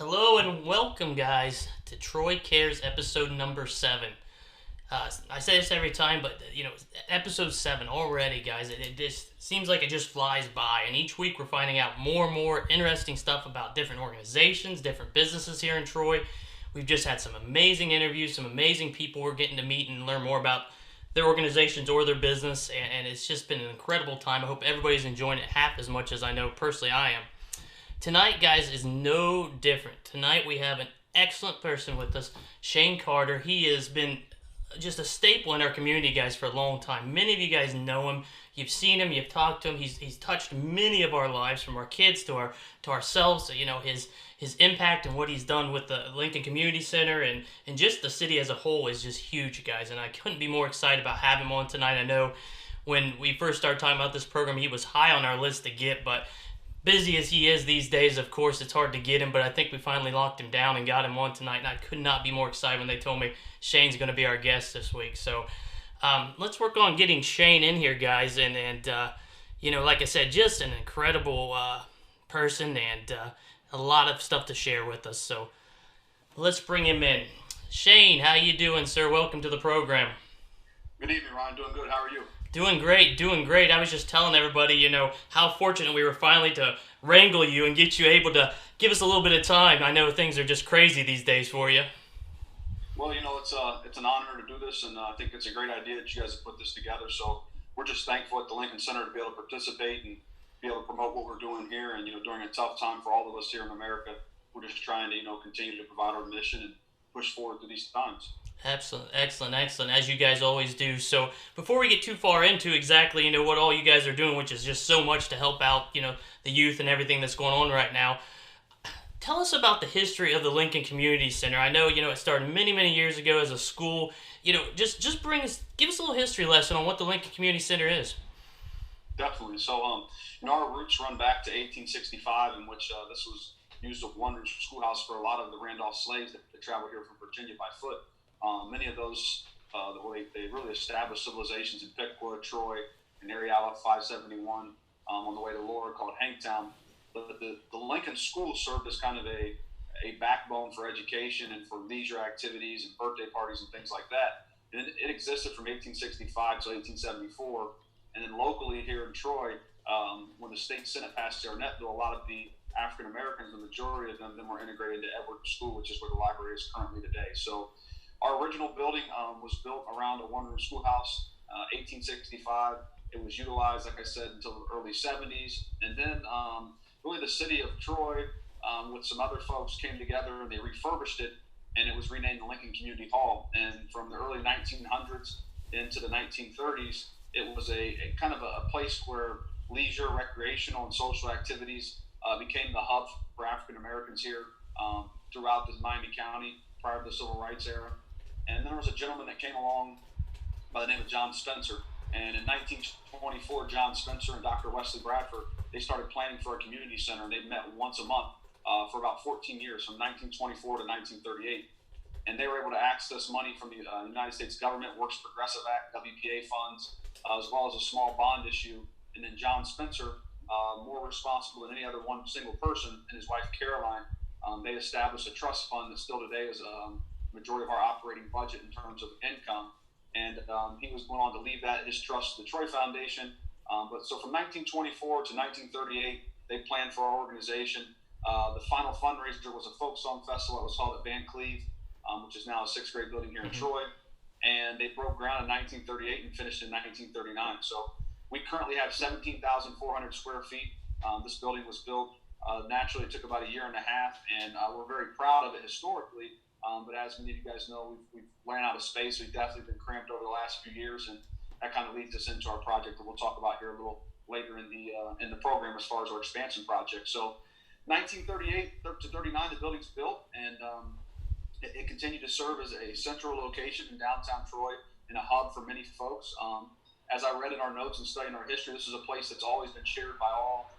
Hello and welcome, guys, to Troy Cares episode number 7. I say this every time, but episode 7 already, guys. It just seems like it just flies by, and each week we're finding out more and more interesting stuff about different organizations, different businesses here in Troy. We've just had some amazing interviews, some amazing people we're getting to meet and learn more about their organizations or their business, and it's just been an incredible time. I hope everybody's enjoying it half as much as I know personally I am. Tonight, guys, is no different. Tonight we have an excellent person with us, Shane Carter. He has been just a staple in our community, guys, for a long time. Many of you guys know him. You've seen him. You've talked to him. He's touched many of our lives, from our kids to ourselves. So, his impact and what he's done with the Lincoln Community Center and just the city as a whole is just huge, guys. And I couldn't be more excited about having him on tonight. I know when we first started talking about this program, he was high on our list to get, but busy as he is these days, of course, it's hard to get him, but I think we finally locked him down and got him on tonight, and I could not be more excited when they told me Shane's going to be our guest this week. So let's work on getting Shane in here, guys, and like I said, just an incredible person and a lot of stuff to share with us. So let's bring him in. Shane, how you doing, sir? Welcome to the program. Good evening, Ryan. Doing good. How are you? Doing great, doing great. I was just telling everybody, how fortunate we were finally to wrangle you and get you able to give us a little bit of time. I know things are just crazy these days for you. Well, it's an honor to do this, and I think it's a great idea that you guys have put this together. So we're just thankful at the Lincoln Center to be able to participate and be able to promote what we're doing here. And during a tough time for all of us here in America, we're just trying to continue to provide our mission and push forward through these times. Excellent, excellent, excellent, as you guys always do. So before we get too far into exactly, what all you guys are doing, which is just so much to help out, the youth and everything that's going on right now, tell us about the history of the Lincoln Community Center. I know, it started many, many years ago as a school. Just give us a little history lesson on what the Lincoln Community Center is. Definitely. So, our roots run back to 1865, in which this was used as a wonder schoolhouse for a lot of the Randolph slaves that traveled here from Virginia by foot. Many of those, they really established civilizations in Pickwood, Troy, and Ariella 571 on the way to Laura, called Hangtown. But the Lincoln School served as kind of a backbone for education and for leisure activities and birthday parties and things like that. And it existed from 1865 to 1874. And then locally here in Troy, when the state senate passed Jarnett bill, a lot of the African Americans, the majority of them were integrated into Edward School, which is where the library is currently today. So our original building was built around a one-room schoolhouse, 1865. It was utilized, like I said, until the early 70s. And then really the city of Troy, with some other folks, came together and they refurbished it, and it was renamed the Lincoln Community Hall. And from the early 1900s into the 1930s, it was a kind of a place where leisure, recreational, and social activities became the hub for African Americans here throughout the Miami County prior to the Civil Rights era. And there was a gentleman that came along by the name of John Spencer. And in 1924, John Spencer and Dr. Wesley Bradford, they started planning for a community center, and they met once a month for about 14 years, from 1924 to 1938. And they were able to access money from the United States government, Works Progressive Act, WPA funds, as well as a small bond issue. And then John Spencer, more responsible than any other one single person, and his wife Caroline, they established a trust fund that still today is majority of our operating budget in terms of income. And he was going on to leave that his trust to the Troy Foundation. But so from 1924 to 1938, they planned for our organization. The final fundraiser was a folk song festival that was held at Van Cleve, which is now a sixth grade building here in Troy. And they broke ground in 1938 and finished in 1939. So we currently have 17,400 square feet. This building was built naturally. It took about a year and a half, and we're very proud of it historically. But as many of you guys know, we've ran out of space. We've definitely been cramped over the last few years, and that kind of leads us into our project that we'll talk about here a little later in the program as far as our expansion project. So 1938 to 39, the building's built, and it continued to serve as a central location in downtown Troy and a hub for many folks. As I read in our notes and studying our history, this is a place that's always been shared by all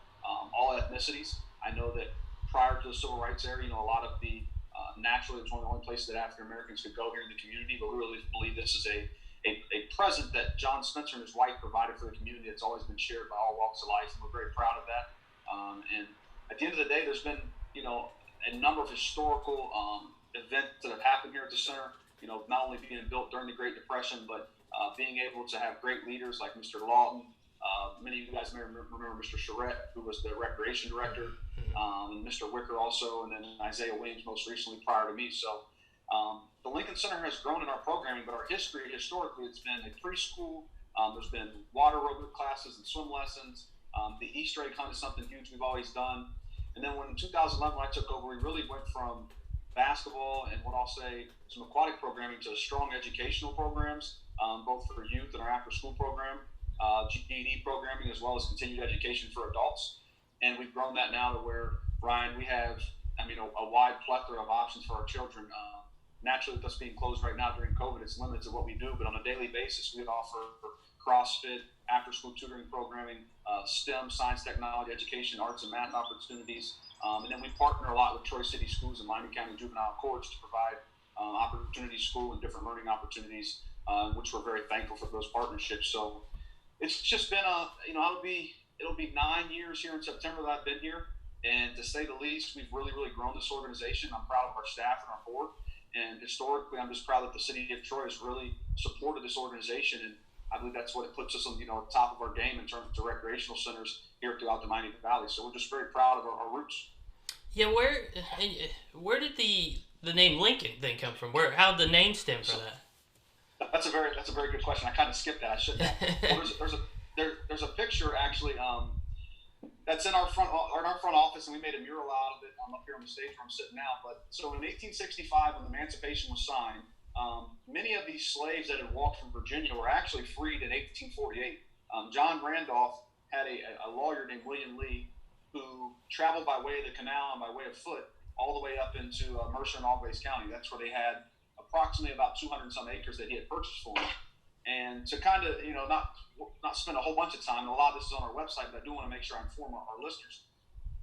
ethnicities. I know that prior to the Civil Rights era, a lot of the naturally, it's one of the only places that African Americans could go here in the community, but we really believe this is a present that John Spencer and his wife provided for the community that's always been shared by all walks of life, and we're very proud of that. And at the end of the day, there's been, a number of historical events that have happened here at the center. Not only being built during the Great Depression, but being able to have great leaders like Mr. Lawton. Many of you guys may remember Mr. Charette, who was the recreation director, and Mr. Wicker also, and then Isaiah Williams most recently prior to me. So the Lincoln Center has grown in our programming, but our history, historically, it's been a preschool. There's been water aerobic classes and swim lessons. The Easter egg hunt is something huge we've always done. And then in 2011, when I took over, we really went from basketball and what I'll say some aquatic programming to strong educational programs, both for youth and our after-school program, GED programming, as well as continued education for adults. And we've grown that now to where, Ryan, we have, a wide plethora of options for our children. Naturally, with us being closed right now during COVID, it's limited to what we do, but on a daily basis, we offer CrossFit, after-school tutoring programming, STEM, science, technology, education, arts, and math opportunities. And then we partner a lot with Troy City Schools and Miami County Juvenile Courts to provide opportunity school and different learning opportunities, which we're very thankful for those partnerships. So it's just been it'll be 9 years here in September that I've been here. And to say the least, we've really, really grown this organization. I'm proud of our staff and our board. And historically, I'm just proud that the city of Troy has really supported this organization. And I believe that's what it puts us on, top of our game in terms of recreational centers here throughout the Miami Valley. So we're just very proud of our roots. Yeah, where did the name Lincoln thing come from? How did the name stem for that? That's a very good question. I kind of skipped that. I shouldn't have. Well, there's a picture actually that's in our front office, and we made a mural out of it. I'm up here on the stage where I'm sitting now. But so in 1865, when the Emancipation was signed, many of these slaves that had walked from Virginia were actually freed in 1848. John Randolph had a lawyer named William Lee who traveled by way of the canal and by way of foot all the way up into Mercer and Always County. That's where they had approximately about 200 some acres that he had purchased for them. And to kind of, not spend a whole bunch of time, and a lot of this is on our website, but I do want to make sure I inform our listeners.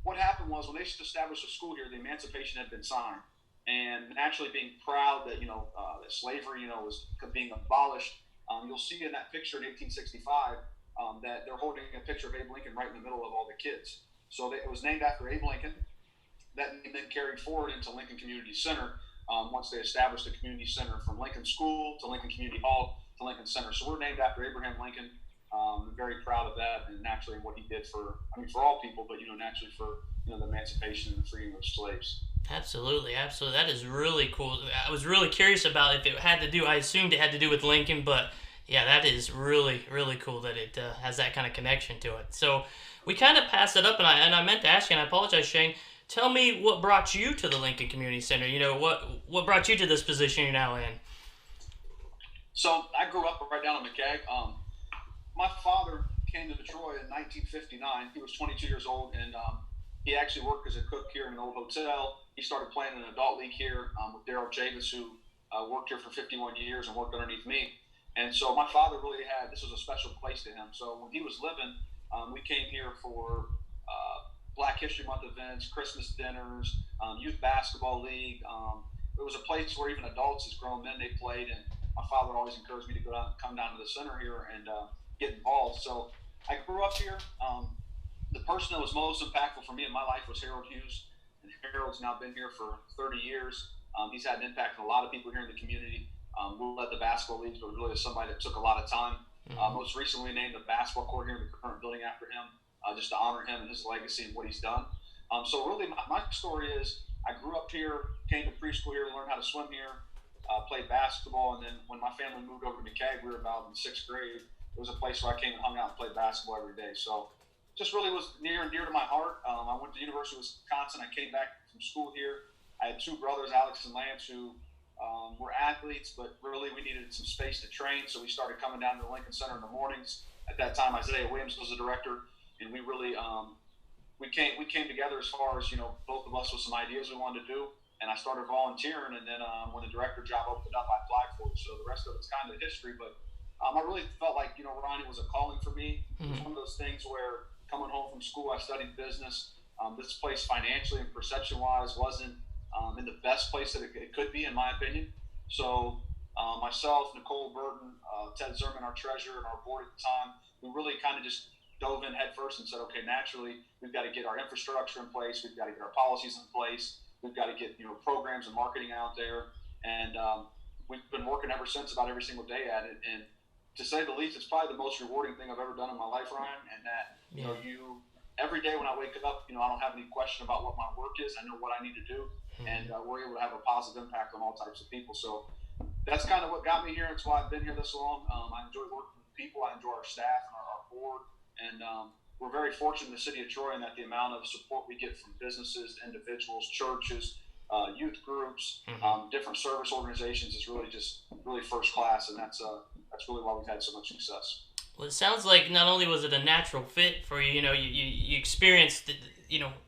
What happened was when they established a school here, the Emancipation had been signed. And naturally being proud that, that slavery, was being abolished, you'll see in that picture in 1865 that they're holding a picture of Abe Lincoln right in the middle of all the kids. So it was named after Abe Lincoln. That then carried forward into Lincoln Community Center once they established the community center from Lincoln School to Lincoln Community Hall to Lincoln Center. So we're named after Abraham Lincoln. Very proud of that, and naturally what he did for all people, but naturally for the emancipation and the freeing of slaves. Absolutely. That is really cool. I was really curious about if it had to do. I assumed it had to do with Lincoln, but yeah, that is really, really cool that it has that kind of connection to it. So we kind of passed it up, and I meant to ask you, and I apologize, Shane. Tell me what brought you to the Lincoln Community Center. What brought you to this position you're now in? So I grew up right down in McCagg. My father came to Detroit in 1959. He was 22 years old, and he actually worked as a cook here in an old hotel. He started playing in an adult league here with Daryl Javis, who worked here for 51 years and worked underneath me. And so my father really this was a special place to him. So when he was living, we came here for Black History Month events, Christmas dinners, youth basketball league. It was a place where even adults, as grown men, they played. And my father always encouraged me to come down to the center here and get involved. So I grew up here. The person that was most impactful for me in my life was Harold Hughes. And Harold's now been here for 30 years. He's had an impact on a lot of people here in the community. We led the basketball leagues, but really somebody that took a lot of time. Most recently named the basketball court here in the current building after him, just to honor him and his legacy and what he's done. So really my story is I grew up here, came to preschool here, learned how to swim here, played basketball, and then when my family moved over to McCagg, we were about in 6th grade. It was a place where I came and hung out and played basketball every day. So just really was near and dear to my heart. I went to the University of Wisconsin. I came back from school here. I had two brothers, Alex and Lance, who were athletes, but really we needed some space to train. So we started coming down to the Lincoln Center in the mornings. At that time, Isaiah Williams was the director, and we really we came together as far as both of us with some ideas we wanted to do. And I started volunteering, and then when the director job opened up, I applied for it. So the rest of it's kind of history, but I really felt like, Ryan, it was a calling for me. It was one of those things where coming home from school, I studied business. This place financially and perception-wise wasn't in the best place that it could be, in my opinion. So myself, Nicole Burton, Ted Zerman, our treasurer, and our board at the time, we really kind of just dove in head first and said, okay, naturally, we've got to get our infrastructure in place. We've got to get our policies in place. we've got to get programs and marketing out there, and we've been working ever since, about every single day at it. And to say the least, it's probably the most rewarding thing I've ever done in my life, Ryan. And that you every day when I wake up, I don't have any question about what my work is. I know what I need to do, and we're able to have a positive impact on all types of people. So that's kind of what got me here. It's why I've been here this long. I enjoy working with people. I enjoy our staff and our board, and we're very fortunate in the city of Troy in that the amount of support we get from businesses, individuals, churches, youth groups, different service organizations is really first class, and that's really why we've had so much success. Well, it sounds like not only was it a natural fit for you, you experienced,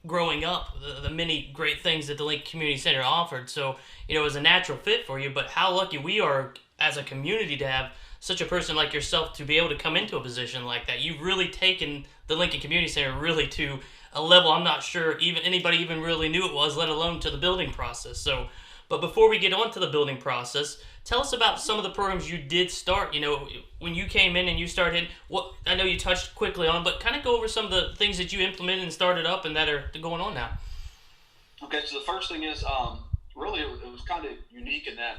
growing up, the many great things that the Lincoln Community Center offered. So, it was a natural fit for you, but how lucky we are as a community to have such a person like yourself to be able to come into a position like that. You've really taken the Lincoln Community Center really to a level I'm not sure even anybody even really knew it was, let alone to the building process. So, but before we get on to the building process, tell us about some of the programs you did start. When you came in and you started, what I know you touched quickly on, but kind of go over some of the things that you implemented and started up and that are going on now. Okay, so the first thing is really it was kind of unique in that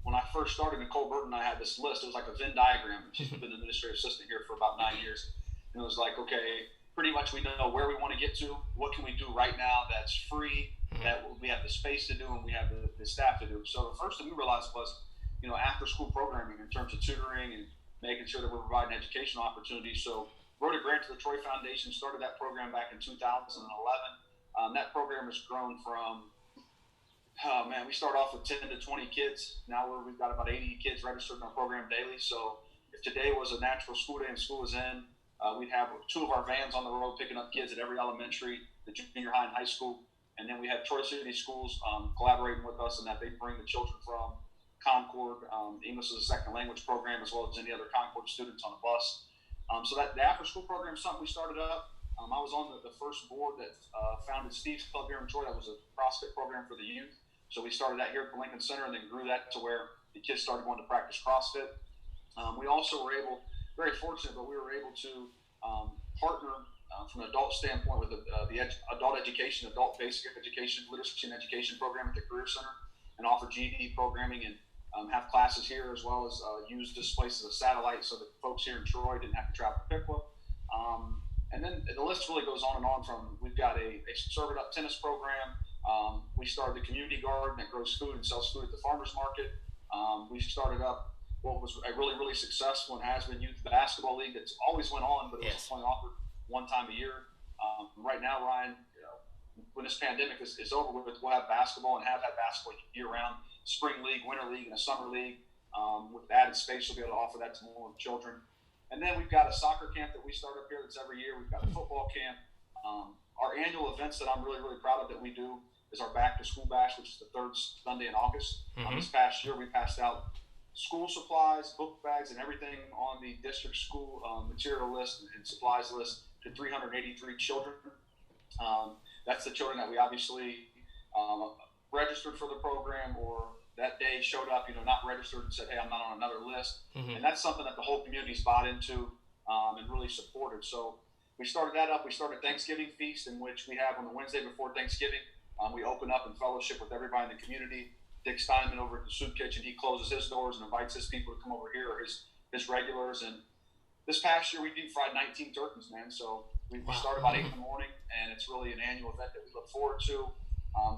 when I first started, Nicole Burton and I had this list. It was like a Venn diagram. She's been an administrative assistant here for about 9 years, and it was like, okay, pretty much we know where we want to get to. What can we do right now that's free, that we have the space to do, and we have the staff to do. So the first thing we realized was, after school programming in terms of tutoring and making sure that we're providing educational opportunities. So wrote a grant to the Troy Foundation, started that program back in 2011. That program has grown from, we start off with 10 to 20 kids. Now we've got about 80 kids registered in our program daily. So if today was a natural school day and school is in, we'd have 2 of our vans on the road picking up kids at every elementary, the junior high and high school. And then we have Troy City Schools collaborating with us in that they bring the children from Concord, English as a second language program, as well as any other Concord students on a bus. So that the after-school program is something we started up. I was on the first board that founded Steve's Club here in Troy. That was a CrossFit program for the youth. So we started that here at the Lincoln Center and then grew that to where the kids started going to practice CrossFit. We also were very fortunate, but we were able to partner from an adult standpoint with the adult education, adult basic education, literacy and education program at the Career Center, and offer GED programming and have classes here, as well as use this place as a satellite so that folks here in Troy didn't have to travel to Piqua. And then the list really goes on and on. From we've got a Serve It Up tennis program. We started the community garden that grows food and sells food at the farmers market. We started up what was a really, really successful and has been youth basketball league that's always went on, but it was only offered one time a year. Right now, Ryan, when this pandemic is over with, we'll have basketball and have had basketball year-round, spring league, winter league, and a summer league. With added space, we'll be able to offer that to more children. And then we've got a soccer camp that we start up here that's every year. We've got a football camp. Our annual events that I'm really, really proud of that we do is our Back to School Bash, which is the third Sunday in August. This past year, we passed out school supplies, book bags, and everything on the district school material list and supplies list to 383 children. That's the children that we obviously registered for the program, or that day showed up, not registered and said, hey, I'm not on another list. And that's something that the whole community's bought into and really supported. So we started that up. We started Thanksgiving feast, in which we have on the Wednesday before Thanksgiving, we open up and fellowship with everybody in the community. Dick Steinman over at the Soup Kitchen, he closes his doors and invites his people to come over here, or his regulars. And this past year, we deep fried 19 turkeys, man. So we start about 8 in the morning, and it's really an annual event that we look forward to.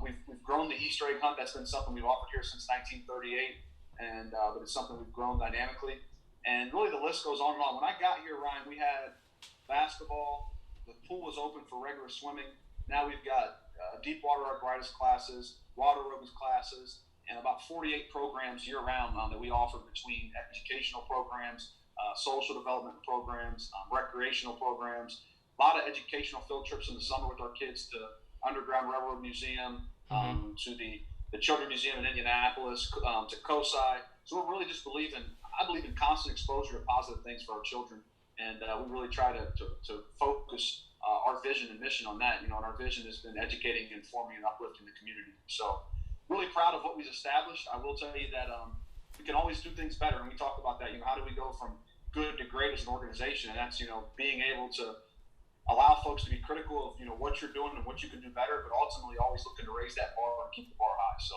We've grown the Easter egg hunt. That's been something we've offered here since 1938, and but it's something we've grown dynamically. And really, the list goes on and on. When I got here, Ryan, we had basketball. The pool was open for regular swimming. Now we've got deep water arthritis classes, water aerobics classes, and about 48 programs year-round that we offer, between educational programs, social development programs, recreational programs, a lot of educational field trips in the summer with our kids to Underground Railroad Museum, to the Children's Museum in Indianapolis, to COSI. So we're really just I believe in constant exposure to positive things for our children, and we really try to focus our vision and mission on that. And our vision has been educating, informing, and uplifting the community. So really proud of what we've established. I will tell you that we can always do things better, and we talk about that. How do we go from good to great as an organization? And that's being able to allow folks to be critical of what you're doing and what you can do better, but ultimately always looking to raise that bar and keep the bar high. So.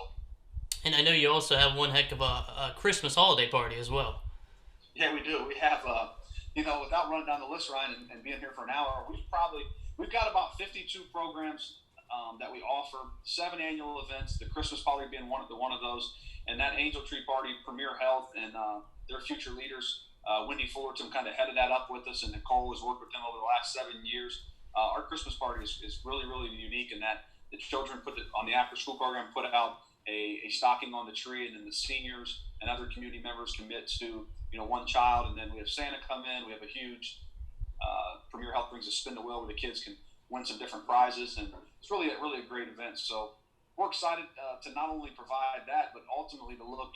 And I know you also have one heck of a Christmas holiday party as well. Yeah, we do. We have, without running down the list, Ryan, and being here for an hour, we've got about 52 programs that we offer, 7 annual events. The Christmas party being one of those, and that Angel Tree Party, Premier Health, and their future leaders, Wendy Fullerton, kind of headed that up with us, and Nicole has worked with them over the last 7 years. Our Christmas party is really, really unique in that the children on the after-school program put out a stocking on the tree, and then the seniors and other community members commit to one child, and then we have Santa come in. We have a huge Premier Health brings a spin the wheel where the kids can win some different prizes, and it's really a great event. So we're excited to not only provide that, but ultimately to look.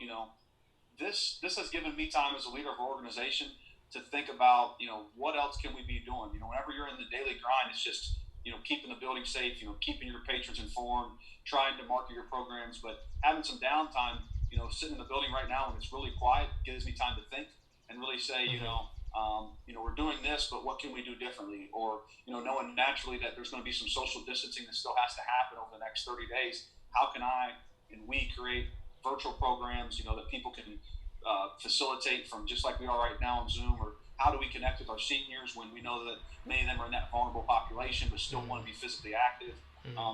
This has given me time as a leader of our organization to think about what else can we be doing. Whenever you're in the daily grind, it's just keeping the building safe, keeping your patrons informed, trying to market your programs, but having some downtime, sitting in the building right now when it's really quiet gives me time to think and really say, we're doing this, but what can we do differently? Or, knowing naturally that there's going to be some social distancing that still has to happen over the next 30 days. How can I and we create virtual programs, that people can facilitate from just like we are right now on Zoom? Or how do we connect with our seniors when we know that many of them are in that vulnerable population but still want to be physically active?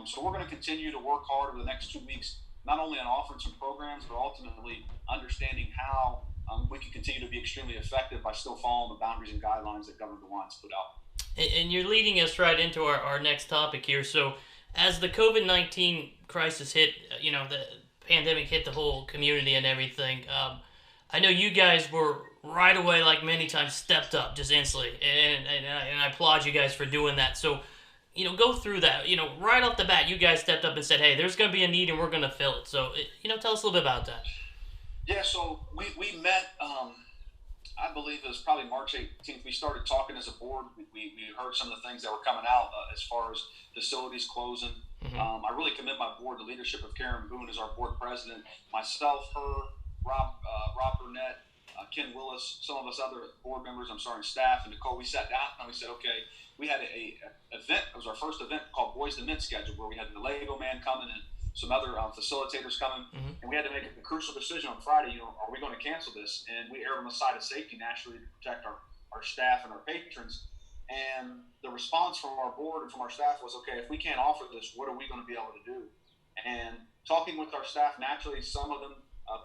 So we're going to continue to work hard over the next 2 weeks, not only on offering some programs, but ultimately understanding how we can continue to be extremely effective by still following the boundaries and guidelines that Governor DeWine's put out. And you're leading us right into our next topic here. So as the COVID-19 crisis hit, the pandemic hit the whole community and everything, I know you guys were right away, like many times, stepped up just instantly. And I applaud you guys for doing that. So, go through that. Right off the bat, you guys stepped up and said, hey, there's going to be a need and we're going to fill it. So, tell us a little bit about that. Yeah, so we met, I believe it was probably March 18th. We started talking as a board. We heard some of the things that were coming out as far as facilities closing. Mm-hmm. I really commend my board, the leadership of Karen Boone as our board president, myself, her, Rob Burnett, Ken Willis, some of us other board members, and staff, and Nicole. We sat down and we said, okay, we had a event. It was our first event called Boys to Men scheduled, where we had the Lego Man coming and some other facilitators coming, mm-hmm. and we had to make a crucial decision on Friday. Are we going to cancel this? And we erred on the side of safety naturally to protect our staff and our patrons. And the response from our board and from our staff was, okay, if we can't offer this, what are we going to be able to do? And talking with our staff, naturally, some of them,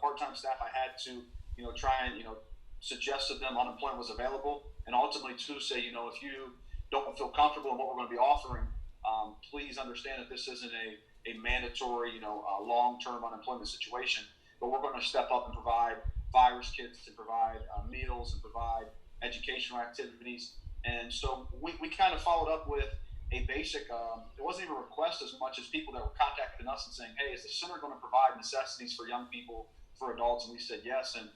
part-time staff, I had to, try and, suggest to them unemployment was available. And ultimately, to say, if you don't feel comfortable in what we're going to be offering, please understand that this isn't a mandatory, long-term unemployment situation, but we're going to step up and provide virus kits, to provide meals, and provide educational activities. And so we kind of followed up with a basic, it wasn't even a request as much as people that were contacting us and saying, hey, is the center going to provide necessities for young people, for adults? And we said yes. And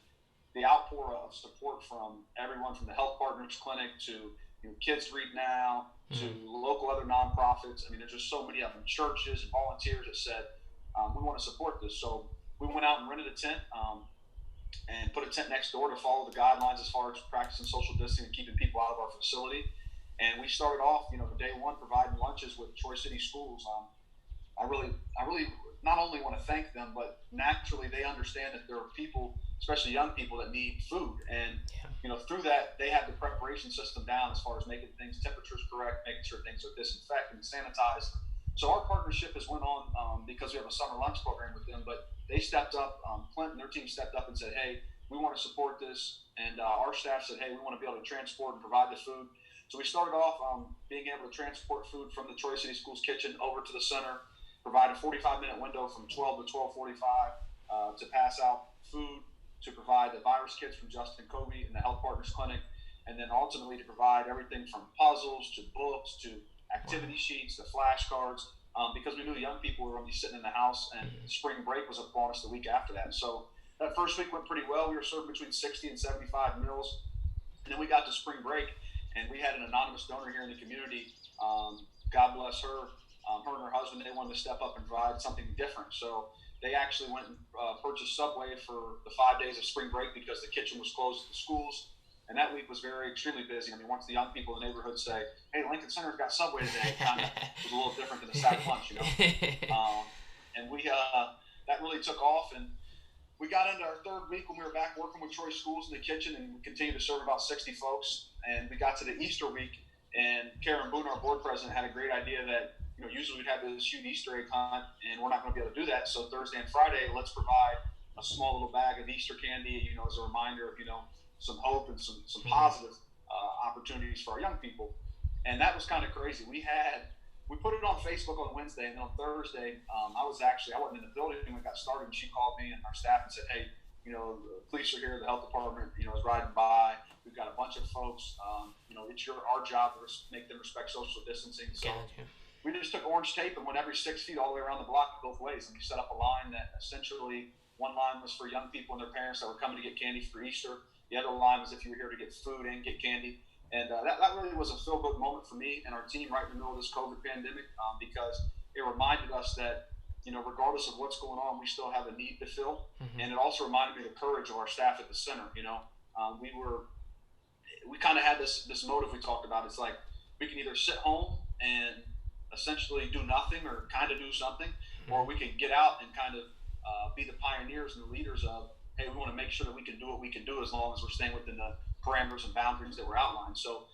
the outpour of support from everyone from the Health Partners Clinic to Kids Read Now, to local other nonprofits. I mean, there's just so many of them, churches and volunteers that said, we want to support this. So we went out and rented a tent and put a tent next door to follow the guidelines as far as practicing social distancing and keeping people out of our facility. And we started off, day one, providing lunches with Troy City Schools. I really not only want to thank them, but naturally they understand that there are people, especially young people, that need food. And, through that, they have the preparation system down as far as making things temperatures correct, making sure things are disinfected and sanitized. So our partnership has went on because we have a summer lunch program with them, but they stepped up. Clint and their team stepped up and said, hey, we want to support this. And our staff said, hey, we want to be able to transport and provide the food. So we started off being able to transport food from the Troy City Schools kitchen over to the center, provide a 45-minute window from 12 to 12:45 to pass out food, to provide the virus kits from Justin Kobe and the Health Partners Clinic, and then ultimately to provide everything from puzzles to books to activity sheets to flashcards, because we knew young people were going to be sitting in the house, and spring break was upon us the week after that. So that first week went pretty well. We were serving between 60 and 75 meals, and then we got to spring break, and we had an anonymous donor here in the community. God bless her. Her and her husband, they wanted to step up and provide something different. So they actually went and purchased Subway for the 5 days of spring break because the kitchen was closed at the schools. And that week was extremely busy. I mean, once the young people in the neighborhood say, "Hey, Lincoln Center's got Subway today," it kind of was a little different than the sack lunch, And that really took off. And we got into our third week when we were back working with Troy Schools in the kitchen, and we continued to serve about 60 folks. And we got to the Easter week, and Karen Boone, our board president, had a great idea that, usually we'd have this huge Easter egg hunt, and we're not going to be able to do that. So Thursday and Friday, let's provide a small little bag of Easter candy, as a reminder of, some hope and some positive opportunities for our young people. And that was kind of crazy. We put it on Facebook on Wednesday, and then on Thursday, I wasn't in the building when we got started, and she called me and our staff and said, "Hey, the police are here, the health department, is riding by. We've got a bunch of folks. It's our job to make them respect social distancing." So we just took orange tape and went every 6 feet all the way around the block both ways, and we set up a line that essentially, one line was for young people and their parents that were coming to get candy for Easter. The other line was if you were here to get food and get candy. And that really was a feel-good moment for me and our team right in the middle of this COVID pandemic, because it reminded us that, regardless of what's going on, we still have a need to fill. Mm-hmm. And it also reminded me of the courage of our staff at the center. We kind of had this motive we talked about. It's like we can either sit home and essentially do nothing or kind of do something, mm-hmm. or we can get out and kind of be the pioneers and the leaders of, hey, we want to make sure that we can do what we can do as long as we're staying within the parameters and boundaries that were outlined. So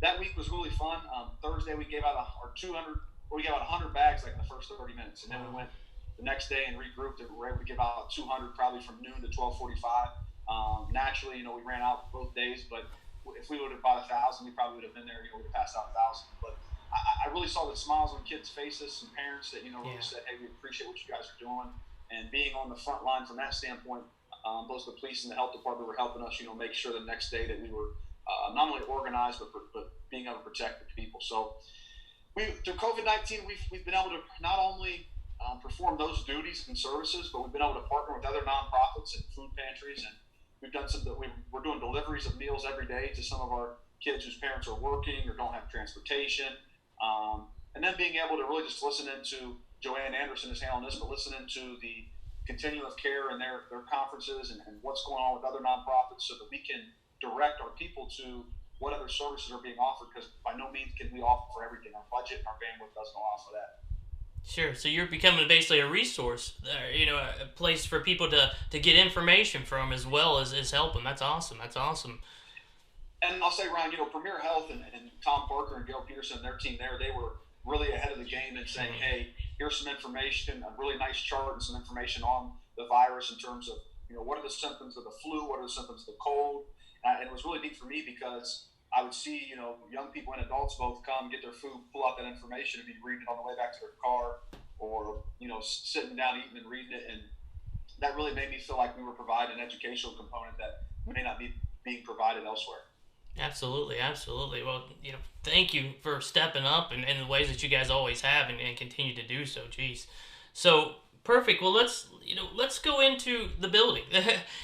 that week was really fun. Thursday we gave out 100 bags like in the first 30 minutes, and then we went the next day and regrouped, and we were able to give out 200 probably from noon to 12:45. Naturally, we ran out both days, but if we would have bought 1,000, we probably would have been there. We would have passed out 1,000. But I really saw the smiles on kids' faces, some parents that really said, "Hey, we appreciate what you guys are doing," and being on the front line from that standpoint. Both the police and the health department were helping us, make sure the next day that we were not only organized but being able to protect the people. So through COVID-19, we've been able to not only perform those duties and services, but we've been able to partner with other nonprofits and food pantries, and we've done we're doing deliveries of meals every day to some of our kids whose parents are working or don't have transportation, and then being able to really just listen into Joanne Anderson is handling this, but listen into the Continuum of Care and their conferences and what's going on with other nonprofits, so that we can direct our people to what other services are being offered, because by no means can we offer everything. Our budget and our bandwidth doesn't allow for that. Sure. So you're becoming basically a resource, a place for people to get information from, as well as help them. That's awesome. And I'll say, Ryan, Premier Health and Tom Parker and Gail Peterson and their team there, they were really ahead of the game in saying, mm-hmm. Hey, here's some information, a really nice chart and some information on the virus in terms of, what are the symptoms of the flu, what are the symptoms of the cold. And it was really neat for me because I would see, young people and adults both come, get their food, pull out that information, and be reading it on the way back to their car, or, sitting down, eating and reading it. And that really made me feel like we were providing an educational component that may not be being provided elsewhere. Absolutely. Well, thank you for stepping up in the ways that you guys always have and continue to do so. Jeez. So, perfect. Well, let's go into the building.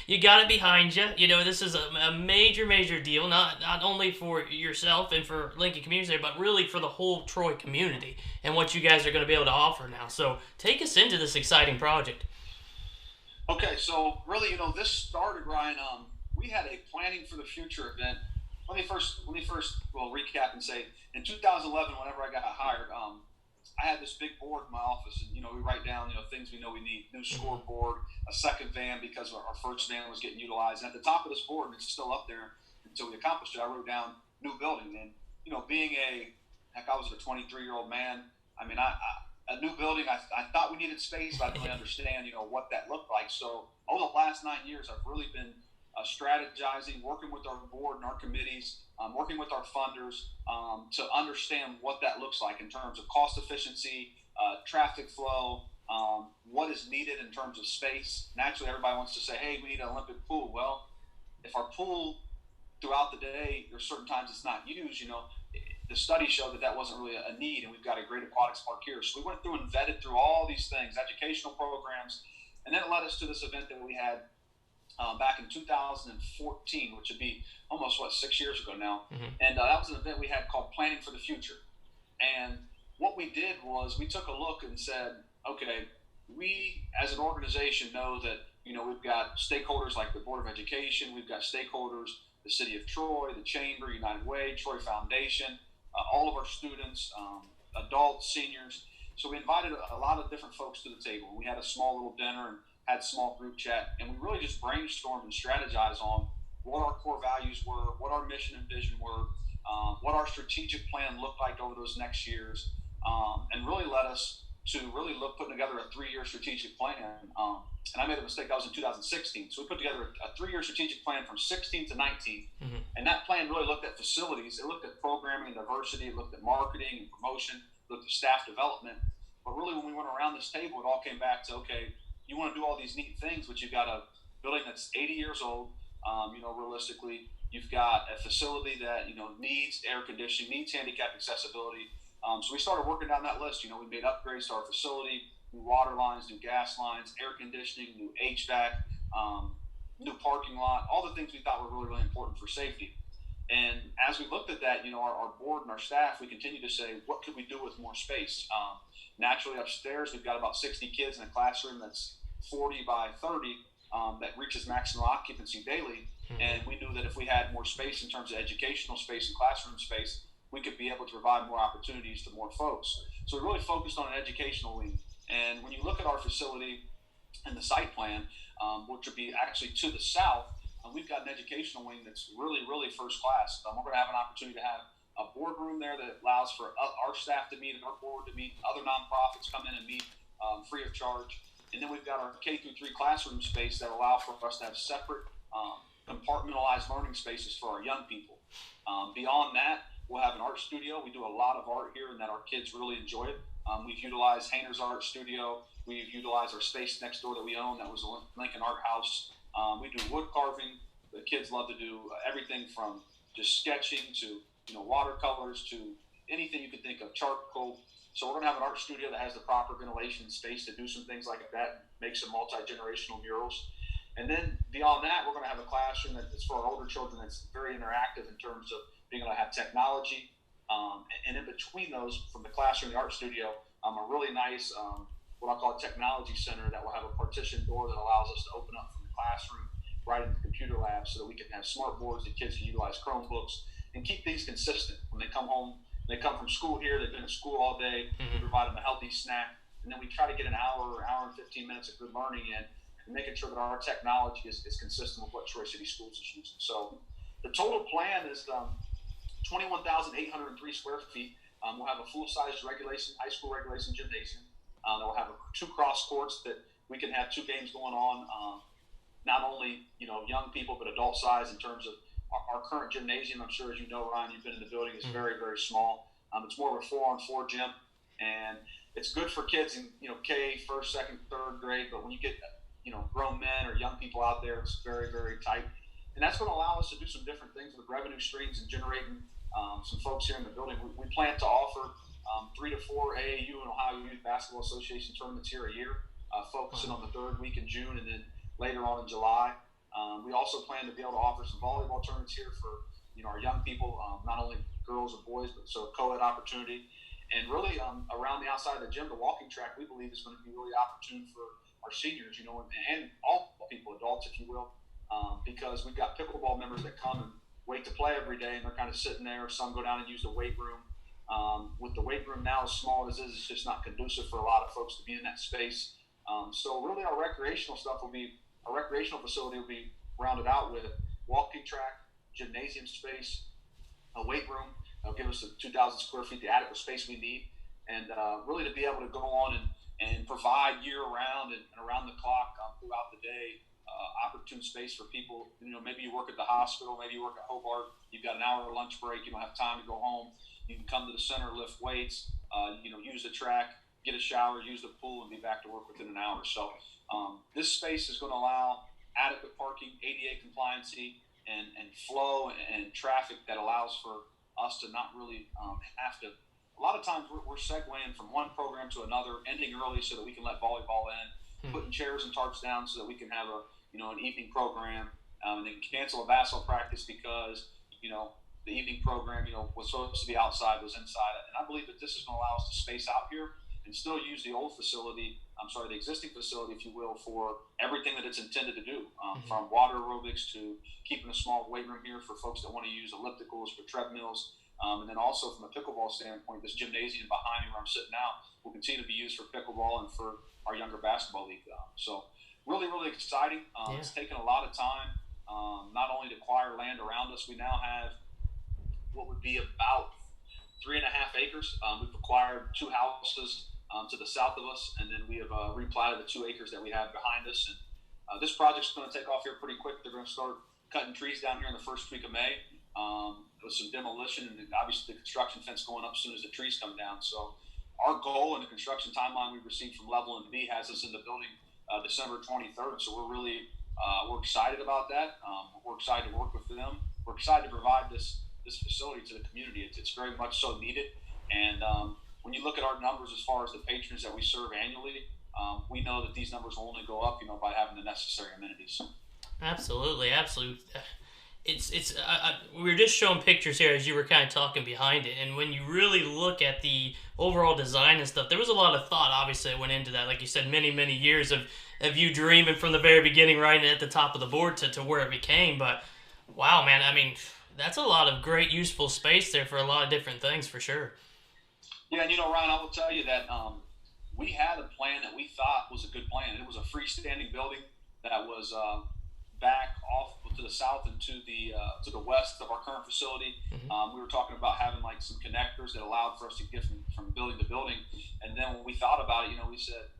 You got it behind you. This is a major deal, not only for yourself and for Lincoln Community, but really for the whole Troy community and what you guys are going to be able to offer now. So, take us into this exciting project. Okay, so really, this started, Ryan. We had a Planning for the Future event. Let me first recap and say, in 2011, whenever I got hired, I had this big board in my office, and we write down things we know we need: new scoreboard, a second van because our first van was getting utilized. And at the top of this board, and it's still up there until we accomplished it, I wrote down new building. And being I was a 23-year-old man. I mean, a new building. I thought we needed space, but I didn't really understand what that looked like. So over the last 9 years, I've really been strategizing, working with our board and our committees, working with our funders to understand what that looks like in terms of cost efficiency, traffic flow, what is needed in terms of space. Naturally, everybody wants to say, hey, we need an Olympic pool. Well, if our pool throughout the day, there's certain times it's not used, the study showed that wasn't really a need, and we've got a great aquatics park here. So we went through and vetted through all these things, educational programs, and then it led us to this event that we had back in 2014, which would be almost 6 years ago now. Mm-hmm. And that was an event we had called Planning for the Future. And what we did was we took a look and said, okay, we as an organization know that we've got stakeholders like the Board of Education, we've got stakeholders the City of Troy, the Chamber, United Way, Troy Foundation, all of our students, adults, seniors. So we invited a lot of different folks to the table. We had a small little dinner and had a small group chat, and we really just brainstormed and strategized on what our core values were, what our mission and vision were, what our strategic plan looked like over those next years, and really led us to really look putting together a 3-year strategic plan. And I made a mistake. That was in 2016. So we put together a 3-year strategic plan from 16 to 19. Mm-hmm. And that plan really looked at facilities. It looked at programming and diversity. It looked at marketing and promotion. It looked at staff development. But really, when we went around this table, it all came back to, okay, you want to do all these neat things, but you've got a building that's 80 years old. Realistically, you've got a facility that, needs air conditioning, needs handicap accessibility. So we started working down that list. We made upgrades to our facility, new water lines, new gas lines, air conditioning, new HVAC, new parking lot, all the things we thought were really, really important for safety. And as we looked at that, our board and our staff, we continued to say, what could we do with more space? Naturally, upstairs, we've got about 60 kids in a classroom that's 40 by 30 that reaches maximum occupancy daily. Mm-hmm. And we knew that if we had more space in terms of educational space and classroom space, we could be able to provide more opportunities to more folks. So we really focused on an educational wing. And when you look at our facility and the site plan, which would be actually to the south, we've got an educational wing that's really, really first class. We're going to have an opportunity to have a boardroom there that allows for our staff to meet and our board to meet, other nonprofits come in and meet free of charge. And then we've got our K-3 classroom space that allow for us to have separate compartmentalized learning spaces for our young people. Beyond that, we'll have an art studio. We do a lot of art here and that our kids really enjoy it. We've utilized Hayner's Art Studio. We've utilized our space next door that we own. That was a Lincoln Art House. We do wood carving. The kids love to do everything from just sketching to watercolors to anything you can think of, charcoal. So we're going to have an art studio that has the proper ventilation space to do some things like that, make some multi-generational murals. And then beyond that, we're going to have a classroom that's for our older children that's very interactive in terms of being able to have technology. And in between those, from the classroom and the art studio, a really nice, what I call a technology center that will have a partition door that allows us to open up from the classroom right into the computer lab so that we can have smart boards that kids can utilize Chromebooks and keep things consistent. When they come home, they come from school here, they've been at school all day, we provide them a healthy snack, and then we try to get an hour and 15 minutes of good learning in and making sure that our technology is consistent with what Troy City Schools is using. So the total plan is 21,803 square feet. We'll have a full-size high school regulation gymnasium. We'll have 2 cross courts that we can have 2 games going on, not only young people, but adult size in terms of our current gymnasium. I'm sure, as you know, Ryan, you've been in the building, is very, very small. It's more of a 4-on-4 gym, and it's good for kids in K, first, second, third grade. But when you get grown men or young people out there, it's very, very tight. And that's going to allow us to do some different things with revenue streams and generating some folks here in the building. We plan to offer 3 to 4 AAU and Ohio Youth Basketball Association tournaments here a year, focusing on the 3rd week in June and then later on in July. We also plan to be able to offer some volleyball tournaments here for our young people, not only girls and boys, but so a co-ed opportunity. And really around the outside of the gym, the walking track, we believe is going to be really opportune for our seniors, and all people, adults, if you will, because we've got pickleball members that come and wait to play every day, and they're kind of sitting there. Some go down and use the weight room. With the weight room now as small as it is, it's just not conducive for a lot of folks to be in that space. So really our recreational facility will be rounded out with walking track, gymnasium space, a weight room. That'll give us the 2,000 square feet, the adequate space we need, and really to be able to go on and provide year-round and around the clock throughout the day opportune space for people. Maybe you work at the hospital, maybe you work at Hobart, you've got an hour lunch break, you don't have time to go home. You can come to the center, lift weights, use the track, get a shower, use the pool, and be back to work within an hour. So this space is going to allow adequate parking, ADA compliancy, and flow and traffic that allows for us to not really have to. A lot of times we're segueing from one program to another, ending early so that we can let volleyball in, putting chairs and tarps down so that we can have an evening program, and then cancel a basketball practice because the evening program was supposed to be outside, was inside. And I believe that this is going to allow us to space out here and still use the old facility, the existing facility, if you will, for everything that it's intended to do, from water aerobics to keeping a small weight room here for folks that want to use ellipticals for treadmills. And then also from a pickleball standpoint, this gymnasium behind me where I'm sitting now will continue to be used for pickleball and for our younger basketball league. So really, really exciting. It's taken a lot of time, not only to acquire land around us. We now have what would be about 3.5 acres. We've acquired 2 houses to the south of us, and then we have replatted the 2 acres that we have behind us. And this project's going to take off here pretty quick. They're going to start cutting trees down here in the first week of May. With some demolition and obviously the construction fence going up as soon as the trees come down. So our goal and the construction timeline we received from Level and B has us in the building December 23rd. So we're really we're excited about that. We're excited to work with them. We're excited to provide this facility to the community. It's very much so needed. And when you look at our numbers as far as the patrons that we serve annually, we know that these numbers will only go up, by having the necessary amenities. Absolutely. We were just showing pictures here as you were kind of talking behind it, and when you really look at the overall design and stuff, there was a lot of thought, obviously, that went into that. Like you said, many, many years of you dreaming from the very beginning, right at the top of the board to where it became. But, wow, man, I mean, that's a lot of great, useful space there for a lot of different things, for sure. Yeah, and, Ryan, I will tell you that we had a plan that we thought was a good plan. It was a freestanding building that was back off to the south and to the west of our current facility. We were talking about having like some connectors that allowed for us to get from building to building. And then when we thought about it, we said,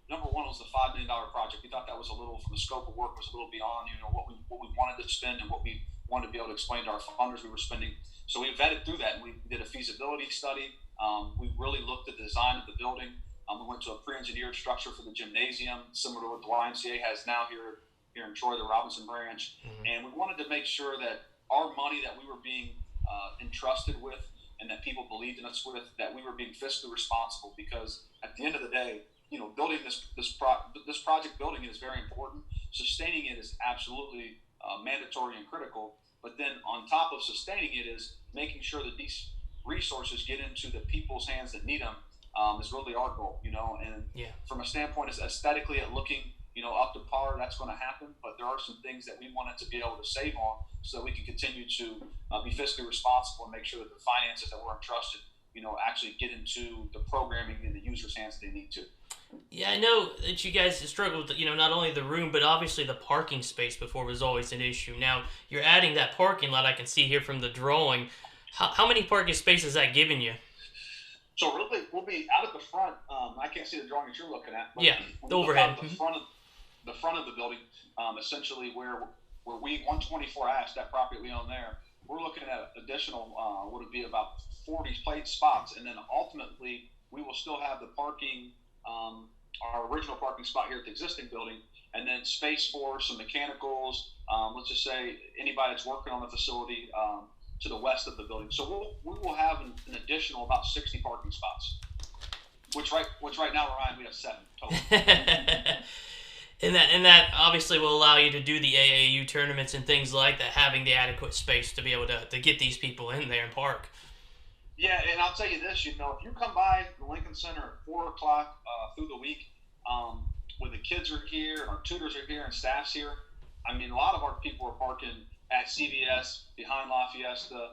number one was the $5 million project. We thought that was a little, from the scope of work, was a little beyond what we wanted to spend and what we wanted to be able to explain to our funders we were spending. So we vetted through that, and we did a feasibility study. We really looked at the design of the building. We went to a pre-engineered structure for the gymnasium, similar to what the YMCA has now here in Troy, the Robinson branch. And we wanted to make sure that our money that we were being entrusted with and that people believed in us with, that we were being fiscally responsible, because at the end of the day, building this project, building it is very important. Sustaining it is absolutely mandatory and critical. But then on top of sustaining it is making sure that these resources get into the people's hands that need them, is really our goal, and from a standpoint of aesthetically at looking, up to par, that's going to happen. But there are some things that we wanted to be able to save on so that we can continue to be fiscally responsible and make sure that the finances that we're entrusted, actually get into the programming in the user's hands that they need to. Yeah, I know that you guys struggled with, not only the room, but obviously the parking space before was always an issue. Now, you're adding that parking lot I can see here from the drawing. How many parking spaces is that giving you? So really, we'll be out at the front. I can't see the drawing that you're looking at. But yeah, the overhead. The front of the building, essentially where we 124 Ash, that property we own there, we're looking at additional what would be about 40 plate spots, and then ultimately we will still have the parking, our original parking spot here at the existing building, and then space for some mechanicals. Let's just say anybody that's working on the facility to the west of the building. So we will have an additional about 60 parking spots, which right now, Ryan, we have 7 total. And that obviously will allow you to do the AAU tournaments and things like that, having the adequate space to be able to get these people in there and park. Yeah, and I'll tell you this, if you come by the Lincoln Center at 4 o'clock through the week, when the kids are here, and our tutors are here, and staff's here, I mean, a lot of our people are parking at CVS, behind La Fiesta,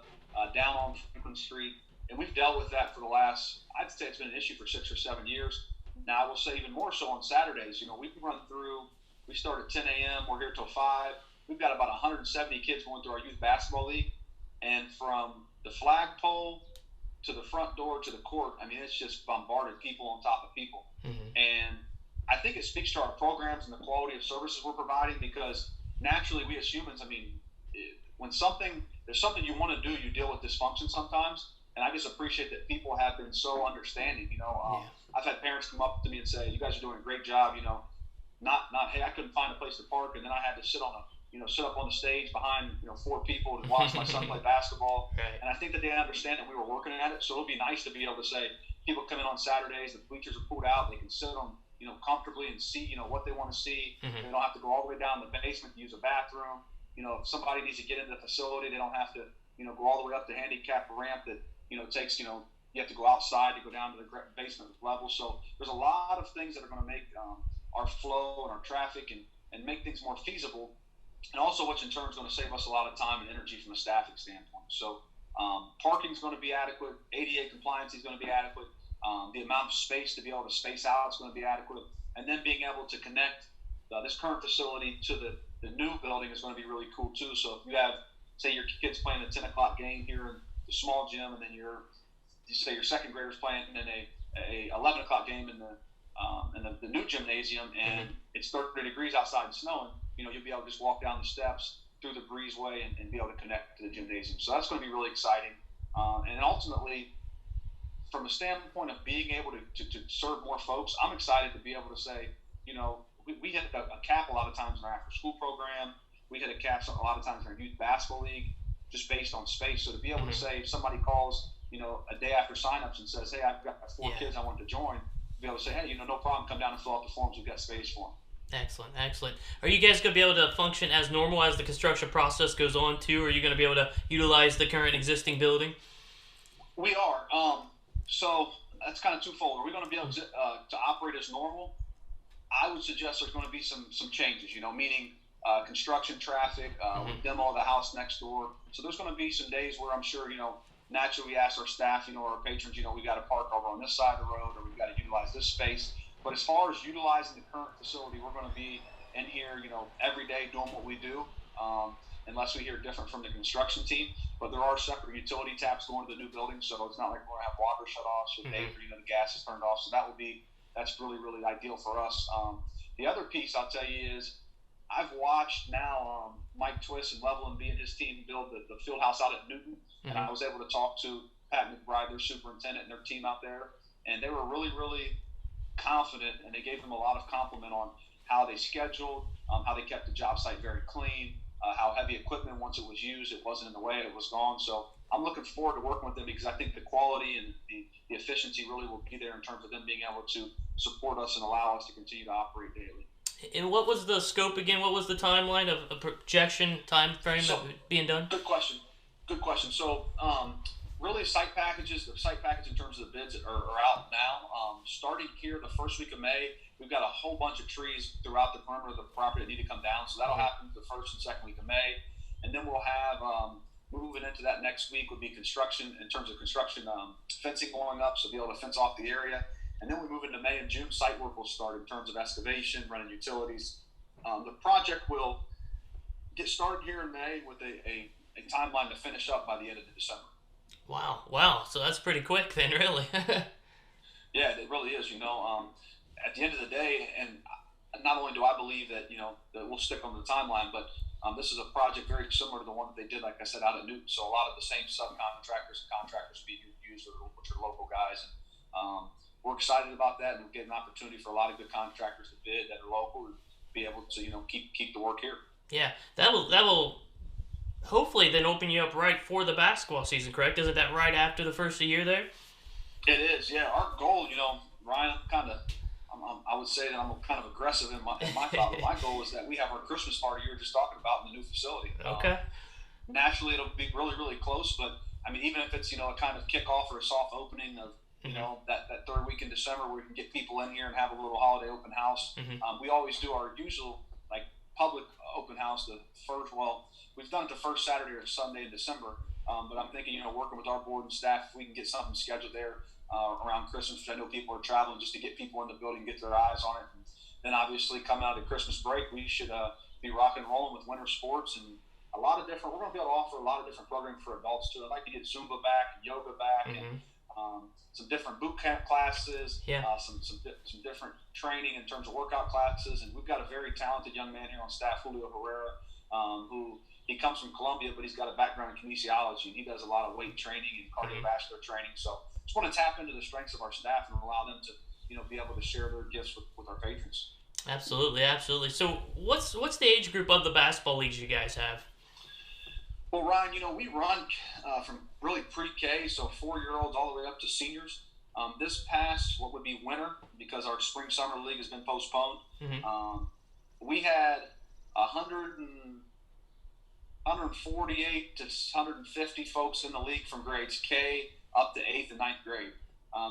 down on Franklin Street, and we've dealt with that for the last, I'd say it's been an issue for 6 or 7 years. Now, I will say even more so on Saturdays. We can run through, we start at 10 a.m., we're here till 5. We've got about 170 kids going through our youth basketball league. And from the flagpole to the front door to the court, I mean, it's just bombarded, people on top of people. And I think it speaks to our programs and the quality of services we're providing, because naturally we as humans, I mean, when there's something you want to do, you deal with dysfunction sometimes. And I just appreciate that people have been so understanding. I've had parents come up to me and say, "You guys are doing a great job." Not hey, I couldn't find a place to park, and then I had to sit up on the stage behind 4 people to watch my son play basketball. Right. And I think that they understand that we were working at it. So it'll be nice to be able to say, people come in on Saturdays, the bleachers are pulled out, they can sit on comfortably and see what they want to see. They don't have to go all the way down the basement to use a bathroom. If somebody needs to get into the facility, they don't have to go all the way up the handicap ramp that takes You have to go outside to go down to the basement level. So there's a lot of things that are going to make our flow and our traffic and make things more feasible. And also, which in turn is going to save us a lot of time and energy from a staffing standpoint. So parking is going to be adequate. ADA compliance is going to be adequate. The amount of space to be able to space out is going to be adequate. And then being able to connect this current facility to the new building is going to be really cool too. So if you have, say, your kids playing a 10 o'clock game here in the small gym, and then you say your second graders playing in a 11 o'clock game in the new gymnasium, and it's 30 degrees outside and snowing, you'll be able to just walk down the steps through the breezeway and be able to connect to the gymnasium. So that's going to be really exciting. And ultimately, from a standpoint of being able to serve more folks, I'm excited to be able to say, we hit a cap a lot of times in our after-school program. We hit a cap a lot of times in our youth basketball league, just based on space. So to be able to say, if somebody calls, a day after signups and says, hey, I've got 4 kids I want to join, be able to say, hey, no problem, come down and fill out the forms. We've got space for them. Excellent. Are you guys going to be able to function as normal as the construction process goes on too? Or are you going to be able to utilize the current existing building? We are. So that's kind of twofold. Are we going to be able to operate as normal? I would suggest there's going to be some changes, meaning construction traffic, demo of the house next door. So there's going to be some days where I'm sure, naturally we ask our staff, our patrons, we got to park over on this side of the road, or we've got to utilize this space. But as far as utilizing the current facility, we're going to be in here, every day doing what we do, unless we hear different from the construction team. But there are separate utility taps going to the new building, so it's not like we're going to have water shut off, so days where, the gas is turned off. So that's really, really ideal for us. The other piece I'll tell you is I've watched now Mike Twist and Level and B and his team build the field house out at Newton, and I was able to talk to Pat McBride, their superintendent, and their team out there, and they were really, really confident, and they gave them a lot of compliment on how they scheduled, how they kept the job site very clean, how heavy equipment, once it was used, it wasn't in the way, it was gone. So I'm looking forward to working with them, because I think the quality and the efficiency really will be there in terms of them being able to support us and allow us to continue to operate daily. And what was the scope again? What was the timeline of a projection time frame being done? Good question. So really the site package in terms of the bids are out now. Starting here the first week of May, we've got a whole bunch of trees throughout the perimeter of the property that need to come down. So that'll happen the first and second week of May. And then we'll have, moving into that next week would be construction, in terms of construction, fencing going up, so be able to fence off the area. And then we move into May and June, site work will start in terms of excavation, running utilities. The project will get started here in May with a timeline to finish up by the end of December. Wow. So that's pretty quick then, really. Yeah, it really is. At the end of the day, and not only do I believe that, that we'll stick on the timeline, but this is a project very similar to the one that they did, like I said, out at Newton. So a lot of the same subcontractors and contractors will be used, which are local guys. And we're excited about that, and we'll get an opportunity for a lot of good contractors to bid that are local and be able to, keep the work here. Yeah, that will hopefully then open you up right for the basketball season, correct? Isn't that right after the first of the year there? It is, yeah. Our goal, Ryan, I would say that I'm kind of aggressive in my thought, but my goal is that we have our Christmas party you were just talking about in the new facility. Okay. Naturally, it'll be really, really close, but even if it's, a kind of kickoff or a soft opening of, that third week in December where we can get people in here and have a little holiday open house. We always do our usual, public open house we've done it the first Saturday or Sunday in December, but I'm thinking, working with our board and staff, if we can get something scheduled there around Christmas, which I know people are traveling, just to get people in the building, get their eyes on it. And then obviously coming out of the Christmas break, we should be rock and rolling with winter sports and we're going to be able to offer a lot of different programs for adults too. I'd like to get Zumba back, and yoga back, and some different boot camp classes, some different training in terms of workout classes. And we've got a very talented young man here on staff, Julio Herrera, who he comes from Columbia, but he's got a background in kinesiology, and he does a lot of weight training and cardiovascular training. So just want to tap into the strengths of our staff and allow them to, be able to share their gifts with our patrons. Absolutely. So what's the age group of the basketball leagues you guys have? Well, Ryan, we run from really pre-K, so 4-year-olds all the way up to seniors. This past, what would be winter, because our spring-summer league has been postponed, we had 148 to 150 folks in the league from grades K up to 8th and 9th grade.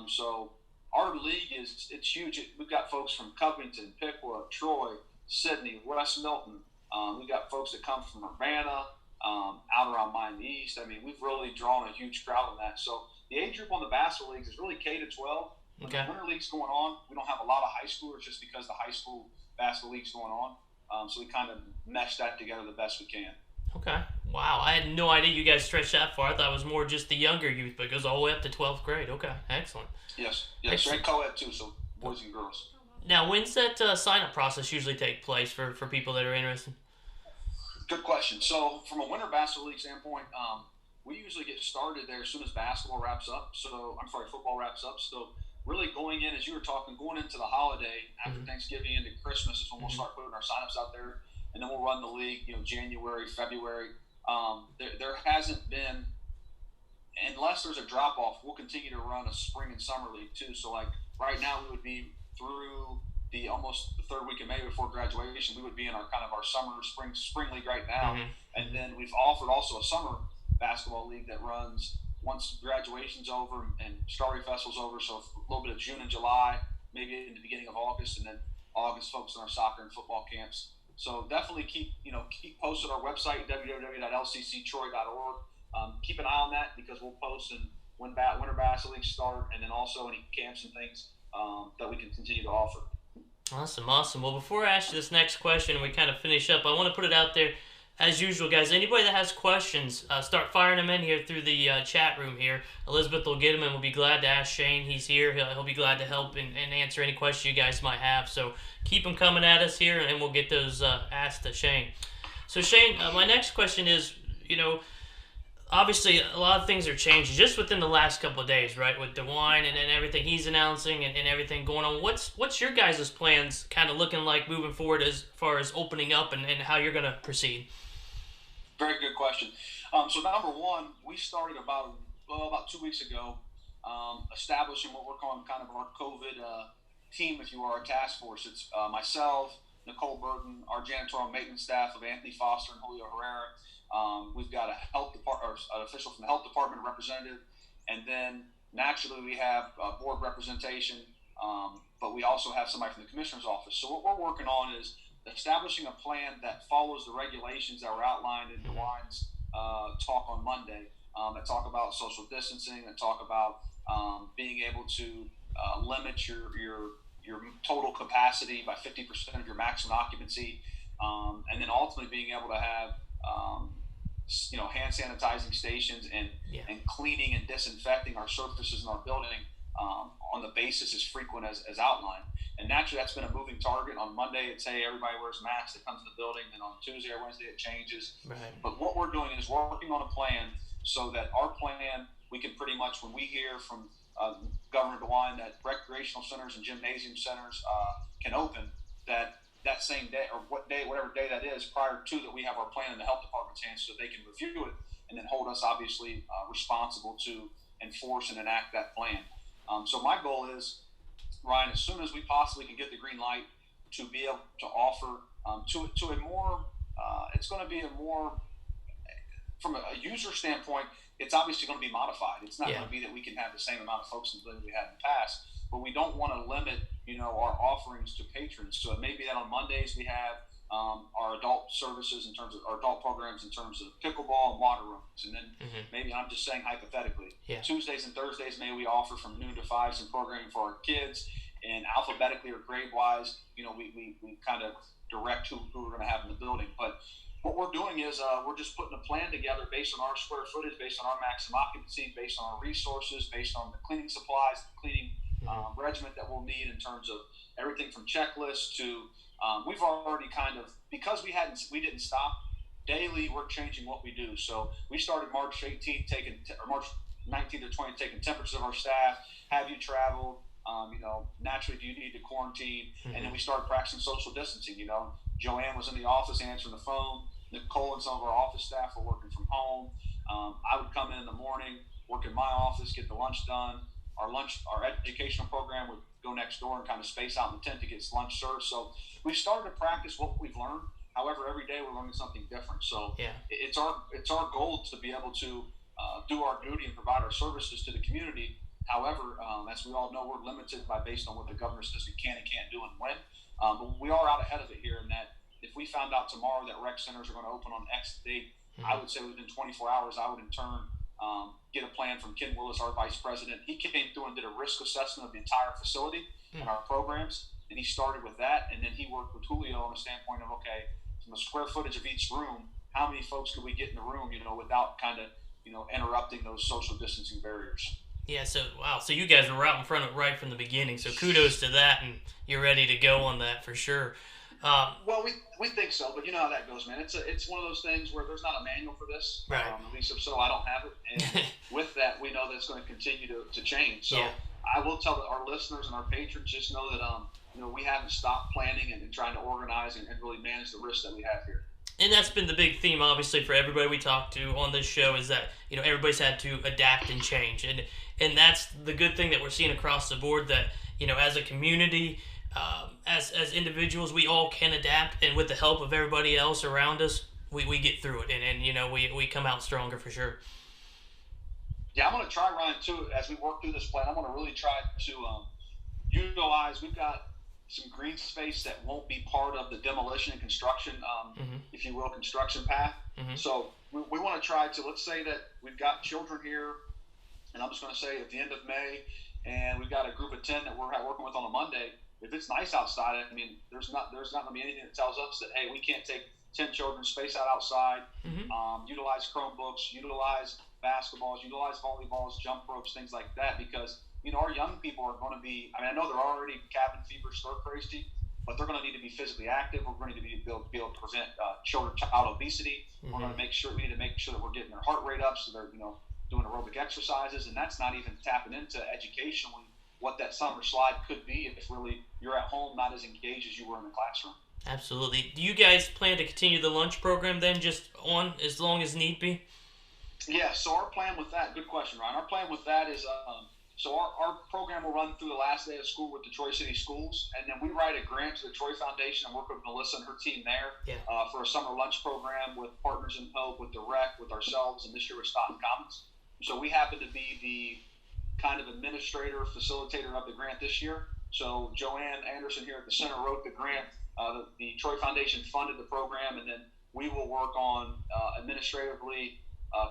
So our league it's huge. We've got folks from Covington, Piqua, Troy, Sydney, West Milton. We've got folks that come from Urbana, out around Miami East. I mean, we've really drawn a huge crowd on that. So the age group on the basketball leagues is really K to 12. When the winter league's going on, we don't have a lot of high schoolers just because the high school basketball league's going on. So we kind of mesh that together the best we can. Okay. Wow. I had no idea you guys stretched that far. I thought it was more just the younger youth, but it goes all the way up to 12th grade. Okay. Excellent. Yes. And co-ed too, so boys and girls. Now, when's that sign-up process usually take place for people that are interested? Good question. So from a winter basketball league standpoint, we usually get started there as soon as football wraps up. So really going in, as you were talking, going into the holiday after Thanksgiving into Christmas is when we'll start putting our signups out there, and then we'll run the league, January, February. There hasn't been, unless there's a drop off, we'll continue to run a spring and summer league too. So like right now we would be through almost the third week of May before graduation. We would be in our summer spring league right now, and then we've offered also a summer basketball league that runs once graduation's over and Starry Festival's over, so a little bit of June and July, maybe in the beginning of August, and then August focus on our soccer and football camps. So definitely keep posted our website, www.lcctroy.org. Keep an eye on that because we'll post when winter basketball leagues start, and then also any camps and things that we can continue to offer. Awesome. Well, before I ask you this next question and we kind of finish up, I want to put it out there. As usual, guys, anybody that has questions, start firing them in here through the chat room here. Elizabeth will get them, and we'll be glad to ask Shane. He's here. He'll be glad to help and answer any questions you guys might have. So keep them coming at us here, and we'll get those asked to Shane. So, Shane, my next question is, obviously a lot of things are changing just within the last couple of days, right? With DeWine and everything he's announcing and everything going on. What's your guys' plans kind of looking like moving forward as far as opening up and how you're going to proceed? Very good question. So number one, we started about 2 weeks ago establishing what we're calling kind of our COVID team, if you are, a task force. It's myself, Nicole Burton, our janitorial maintenance staff of Anthony Foster and Julio Herrera. We've got an official from the health department, a representative, and then naturally we have board representation, but we also have somebody from the commissioner's office. So what we're working on is establishing a plan that follows the regulations that were outlined in DeWine's talk on Monday, that talk about social distancing, that talk about being able to limit your total capacity by 50% of your maximum occupancy, and then ultimately being able to have hand sanitizing stations and cleaning and disinfecting our surfaces in our building on the basis as frequent as outlined. And naturally, that's been a moving target. On Monday, it's, hey, everybody wears masks that comes to the building. Then on Tuesday or Wednesday, it changes. Right. But what we're doing is working on a plan so that our plan, we can pretty much, when we hear from Governor DeWine that recreational centers and gymnasium centers can open, that same day or whatever day that is prior to that, we have our plan in the health department's hands so they can review it and then hold us obviously responsible to enforce and enact that plan. So my goal is, Ryan, as soon as we possibly can get the green light to be able to offer to a more, it's going to be a more, from a user standpoint, it's obviously going to be modified. It's not going to be that we can have the same amount of folks in the building we had in the past, but we don't want to limit, our offerings to patrons. So it may be that on Mondays we have our adult services in terms of our adult programs in terms of pickleball and water rooms, and then maybe, I'm just saying hypothetically, Tuesdays and Thursdays may we offer from noon to 5 some programming for our kids, and alphabetically or grade wise, we kind of direct who we're going to have in the building. But what we're doing is we're just putting a plan together based on our square footage, based on our maximum occupancy, based on our resources, based on the cleaning supplies, the cleaning regimen that we'll need in terms of everything from checklists to we've already kind of, because we didn't stop daily, we're changing what we do. So we started March 18th or March 19th or 20th taking temperatures of our staff. Have you traveled? Naturally, do you need to quarantine? And then we started practicing social distancing. Joanne was in the office answering the phone. Nicole and some of our office staff were working from home. I would come in the morning, work in my office, get the lunch done. Our educational program would go next door and kind of space out in the tent to get lunch served. So we started to practice what we've learned. However, every day we're learning something different. So it's our goal to be able to do our duty and provide our services to the community. However, as we all know, we're limited based on what the governor says we can and can't do and when. But we are out ahead of it here in that if we found out tomorrow that rec centers are going to open on X date, I would say within 24 hours, I would in turn get a plan from Ken Willis, our vice president. He came through and did a risk assessment of the entire facility and our programs, and he started with that. And then he worked with Julio on a standpoint of, okay, from the square footage of each room, how many folks could we get in the room, without kind of, interrupting those social distancing barriers. Yeah, so wow, so you guys were out in front of it right from the beginning. So kudos to that, and you're ready to go on that for sure. Well, we think so, but you know how that goes, man. It's one of those things where there's not a manual for this. Right. At least if so, I don't have it. And with that, we know that's going to continue to change. So I will tell our listeners and our patrons just know that we haven't stopped planning and trying to organize and really manage the risks that we have here. And that's been the big theme, obviously, for everybody we talk to on this show is that, everybody's had to adapt and change. And that's the good thing that we're seeing across the board that, as a community, as individuals, we all can adapt. And with the help of everybody else around us, we get through it. And we come out stronger for sure. Yeah, I'm going to try, Ryan, too, as we work through this plan, I'm going to really try to utilize, we've got some green space that won't be part of the demolition and construction, if you will, construction path. So we want to try to, let's say that we've got children here, and I'm just going to say at the end of May, and we've got a group of 10 that we're working with on a Monday. If it's nice outside, I mean, there's not going to be anything that tells us that, hey, we can't take 10 children, space out outside, utilize Chromebooks, utilize basketballs, utilize volleyballs, jump ropes, things like that, because our young people are going to be, I know they're already cabin fever, stir crazy, but they're going to need to be physically active. We're going to need to be able to prevent child obesity. We're going to we need to make sure that we're getting their heart rate up so they're, doing aerobic exercises. And that's not even tapping into educationally what that summer slide could be if really you're at home, not as engaged as you were in the classroom. Absolutely. Do you guys plan to continue the lunch program then, just on as long as need be? Yeah, so our plan with that, good question, Ryan. Our plan with that is, so our program will run through the last day of school with the Troy City Schools, and then we write a grant to the Troy Foundation and work with Melissa and her team there for a summer lunch program with Partners in Hope, with the rec, with ourselves, and this year with Staunton Commons. So we happen to be the kind of administrator, facilitator of the grant this year. So Joanne Anderson here at the center wrote the grant. The Troy Foundation funded the program, and then we will work on administratively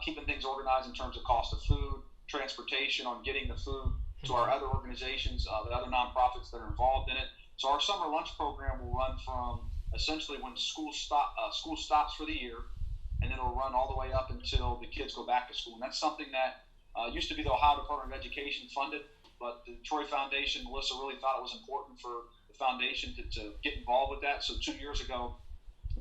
keeping things organized in terms of cost of food, transportation, on getting the food to our other organizations, the other nonprofits that are involved in it. So our summer lunch program will run from essentially when school stops for the year, and it'll run all the way up until the kids go back to school. And that's something that used to be the Ohio Department of Education funded, but the Troy Foundation, Melissa really thought it was important for the foundation to get involved with that. So 2 years ago,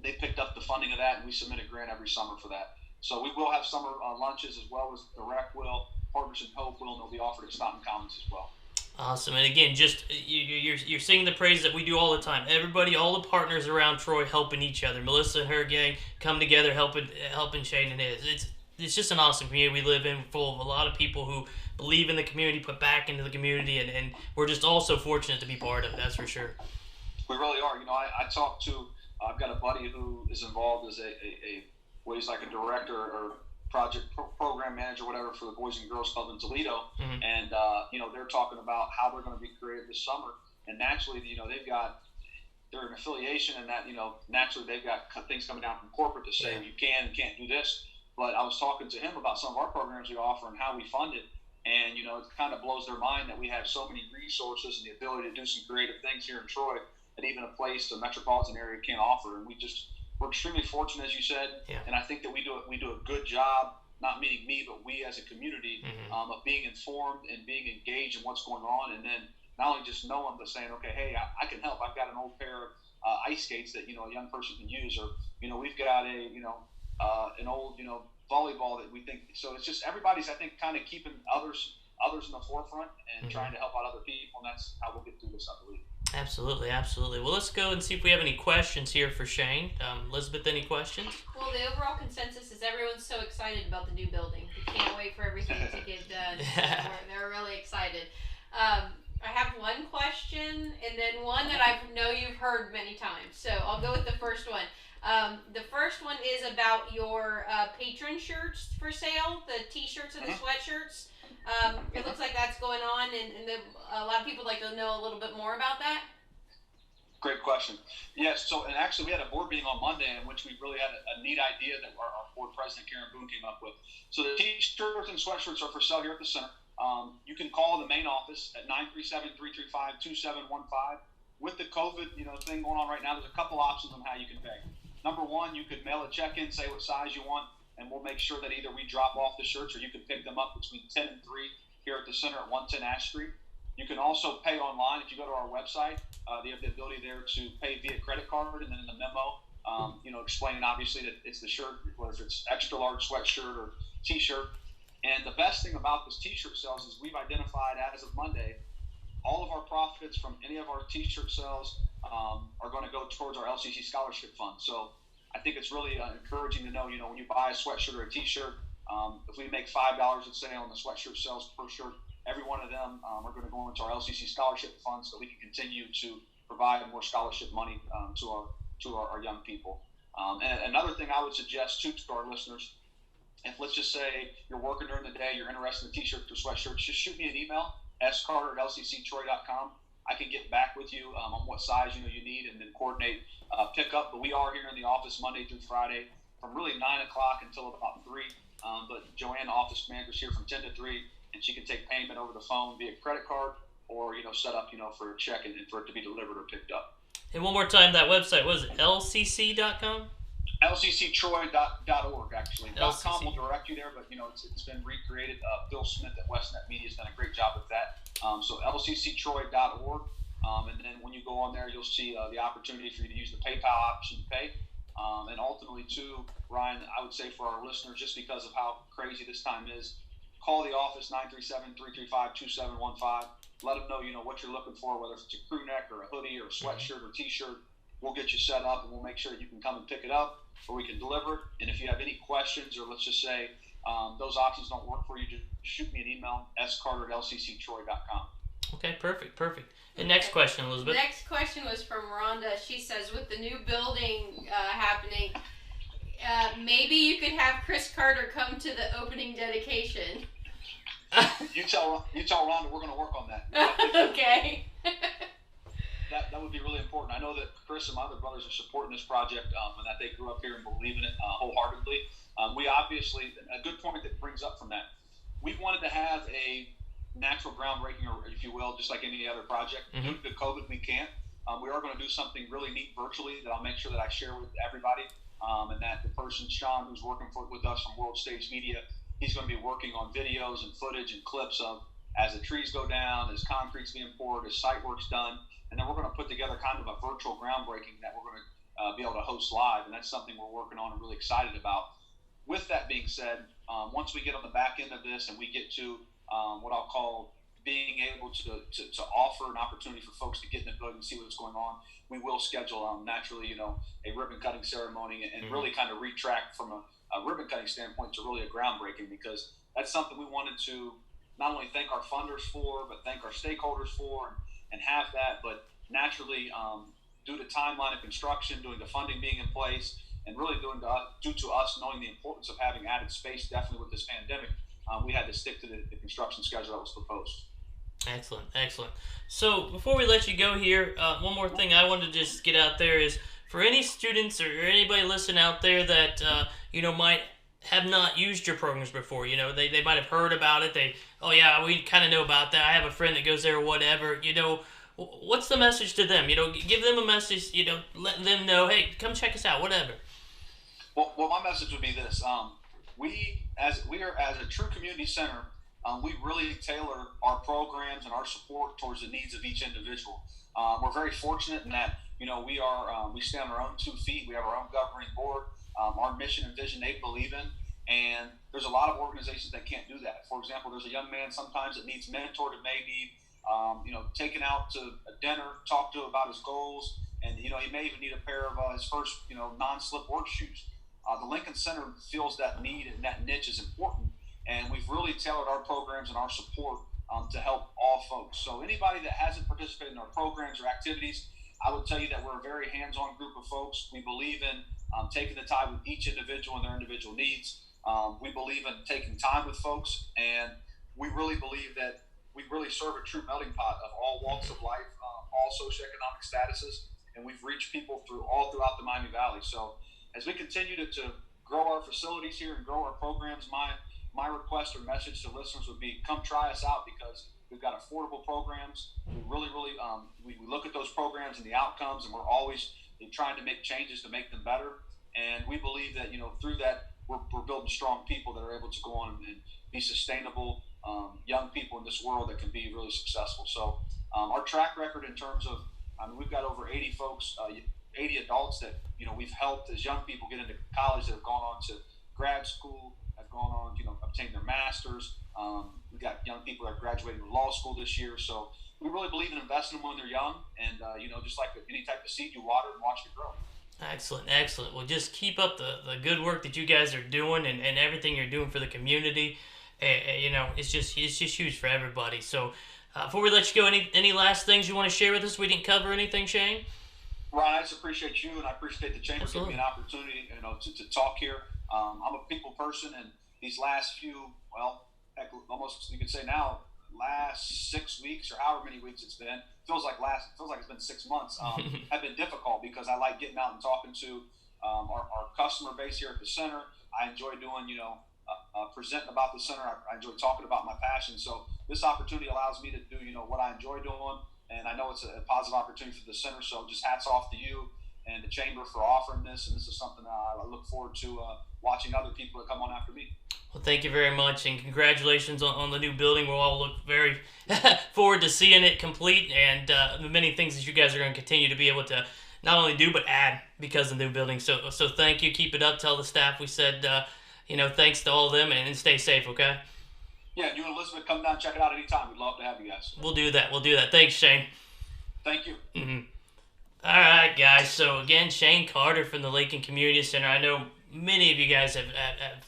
they picked up the funding of that, and we submit a grant every summer for that. So we will have summer lunches as well as the rec will, Partners in Hope will, and they'll be offered at Staunton Commons as well. Awesome. And again, just you're singing the praise that we do all the time. Everybody, all the partners around Troy helping each other. Melissa and her gang come together helping Shane and his. It's just an awesome community we live in, full of a lot of people who believe in the community, put back into the community, and we're just all so fortunate to be part of it, that's for sure. We really are. I talked to, I've got a buddy who is involved as well, he's like a director or project program manager, whatever, for the Boys and Girls Club in Toledo. And, they're talking about how they're going to be created this summer. And naturally, they're an affiliation, and that, naturally they've got things coming down from corporate to say you can and can't do this. But I was talking to him about some of our programs we offer and how we fund it. And, it kind of blows their mind that we have so many resources and the ability to do some creative things here in Troy that even a place, a metropolitan area, can't offer. And we're extremely fortunate, as you said, and I think that we do a good job, not meaning me, but we as a community, of being informed and being engaged in what's going on, and then not only just knowing, but saying, okay, hey, I can help. I've got an old pair of ice skates that a young person can use, or we've got an old volleyball that we think. So it's just everybody's, I think, kind of keeping others in the forefront and trying to help out other people, and that's how we'll get through this, I believe. Absolutely. Well, let's go and see if we have any questions here for Shane. Elizabeth, any questions? Well, the overall consensus is everyone's so excited about the new building. We can't wait for everything to get done. They're really excited. I have one question and then one that I know you've heard many times. So I'll go with the first one. The first one is about your patron shirts for sale, the t-shirts and the sweatshirts. It looks like that's going on, and a lot of people would like to know a little bit more about that. Great question. Yes, so, and actually we had a board meeting on Monday in which we really had a neat idea that our board president, Karen Boone, came up with. So the t-shirts and sweatshirts are for sale here at the center. You can call the main office at 937-335-2715. With the COVID, thing going on right now, there's a couple options on how you can pay. Number one, you could mail a check in, say what size you want, and we'll make sure that either we drop off the shirts or you can pick them up between 10 and 3 here at the center at 110 Ash Street. You can also pay online. If you go to our website, you have the ability there to pay via credit card, and then in the memo, explaining obviously that it's the shirt, whether it's extra large sweatshirt or t-shirt. And the best thing about this t-shirt sales is we've identified as of Monday, all of our profits from any of our t-shirt sales are going to go towards our LCC scholarship fund. So I think it's really encouraging to know, when you buy a sweatshirt or a t-shirt, if we make $5, let's say, on the sweatshirt sales per shirt, every one of them are going to go into our LCC scholarship fund so we can continue to provide more scholarship money to our young people. And another thing I would suggest too to our listeners, if let's just say you're working during the day, you're interested in t-shirts or sweatshirts, just shoot me an email, scarter@lcctroy.com. I can get back with you on what size you need and then coordinate pickup. But we are here in the office Monday through Friday from really 9 o'clock until about 3. But Joanne, the office manager, is here from 10 to 3, and she can take payment over the phone via credit card or set up for a check and for it to be delivered or picked up. And one more time, that website, what is it, lcc.com? lcctroy.org, actually. LCC. .com will direct you there, but it's been recreated. Bill Smith at WestNet Media has done a great job with that. So lcctroy.org, and then when you go on there, you'll see the opportunity for you to use the PayPal option to pay. And ultimately, too, Ryan, I would say for our listeners, just because of how crazy this time is, call the office 937-335-2715. Let them know what you're looking for, whether it's a crew neck or a hoodie or a sweatshirt or t-shirt. We'll get you set up, and we'll make sure that you can come and pick it up, or we can deliver it. And if you have any questions, or let's just say those options don't work for you, just shoot me an email, scarter@lcctroy.com. Okay, perfect. And next question, Elizabeth. Next question was from Rhonda. She says, with the new building happening, maybe you could have Chris Carter come to the opening dedication. You tell Rhonda we're going to work on that. Okay. That would be really important. I know that Chris and my other brothers are supporting this project and that they grew up here and believe in it wholeheartedly. We obviously, a good point that brings up from that, we wanted to have a natural groundbreaking, or if you will, just like any other project. Due to COVID, we can't. We are going to do something really neat virtually that I'll make sure that I share with everybody, and that the person, Sean, who's working with us from World Stage Media, he's going to be working on videos and footage and clips of as the trees go down, as concrete's being poured, as site work's done. And then we're going to put together kind of a virtual groundbreaking that we're going to be able to host live. And that's something we're working on and really excited about. With that being said, once we get on the back end of this and we get to what I'll call being able to offer an opportunity for folks to get in the building and see what's going on, we will schedule naturally, a ribbon cutting ceremony and really kind of retract from a ribbon cutting standpoint to really a groundbreaking, because that's something we wanted to not only thank our funders for, but thank our stakeholders for, and have that. But naturally, due to timeline of construction, due to funding being in place, and really due to us knowing the importance of having added space, definitely with this pandemic, we had to stick to the construction schedule that was proposed. Excellent. So before we let you go here, one more thing I wanted to just get out there is for any students or anybody listening out there that might have not used your programs before. They might have heard about it. We kind of know about that. I have a friend that goes there or whatever. What's the message to them? Give them a message, let them know, hey, come check us out, whatever. Well, my message would be this. We as a true community center, we really tailor our programs and our support towards the needs of each individual. We're very fortunate in that, we stand on our own 2 feet. We have our own governing board. Our mission and vision they believe in, and there's a lot of organizations that can't do that. For example, there's a young man sometimes that needs mentored, that may need, taken out to a dinner, talked to about his goals, and he may even need a pair of his first, non-slip work shoes. The Lincoln Center feels that need and that niche is important, and we've really tailored our programs and our support to help all folks. So anybody that hasn't participated in our programs or activities, I would tell you that we're a very hands-on group of folks. We believe in taking the time with each individual and their individual needs. We believe in taking time with folks, and we really believe that we really serve a true melting pot of all walks of life, all socioeconomic statuses, and we've reached people all throughout the Miami Valley. So as we continue to grow our facilities here and grow our programs, my request or message to listeners would be, come try us out, because we've got affordable programs. We really we look at those programs and the outcomes, and we're always trying to make changes to make them better. And we believe that, through that, we're building strong people that are able to go on and be sustainable young people in this world that can be really successful. So our track record in terms of, we've got over 80 folks, 80 adults that we've helped as young people get into college, that have gone on to grad school, have gone on obtain their masters. We've got young people that are graduating from law school this year. So we really believe in investing them when they're young, and just like any type of seed, you water and watch it grow. Excellent. Well, just keep up the good work that you guys are doing, and everything you're doing for the community. It's just huge for everybody. So before we let you go, any last things you want to share with us? We didn't cover anything, Shane? Ryan, I just appreciate you, and I appreciate the Chamber giving me an opportunity to talk here. I'm a people person, and these last few, heck, almost you could say now, last 6 weeks or however many weeks it's been, feels like it's been 6 months, have been difficult, because I like getting out and talking to our customer base here at the center. I enjoy doing presenting about the center. I enjoy talking about my passion. So this opportunity allows me to do what I enjoy doing, and I know it's a positive opportunity for the center. So just hats off to you and the Chamber for offering this, and this is something I look forward to watching other people that come on after me. Well, thank you very much, and congratulations on the new building. We'll all look very forward to seeing it complete, and the many things that you guys are going to continue to be able to not only do but add because of the new building. So thank you. Keep it up. Tell the staff we said thanks to all of them, and stay safe. Okay. Yeah, you and Elizabeth come down and check it out anytime. We'd love to have you guys. We'll do that. Thanks, Shane. Thank you. Mm-hmm. All right, guys. So again, Shane Carter from the Lincoln Community Center. I know many of you guys have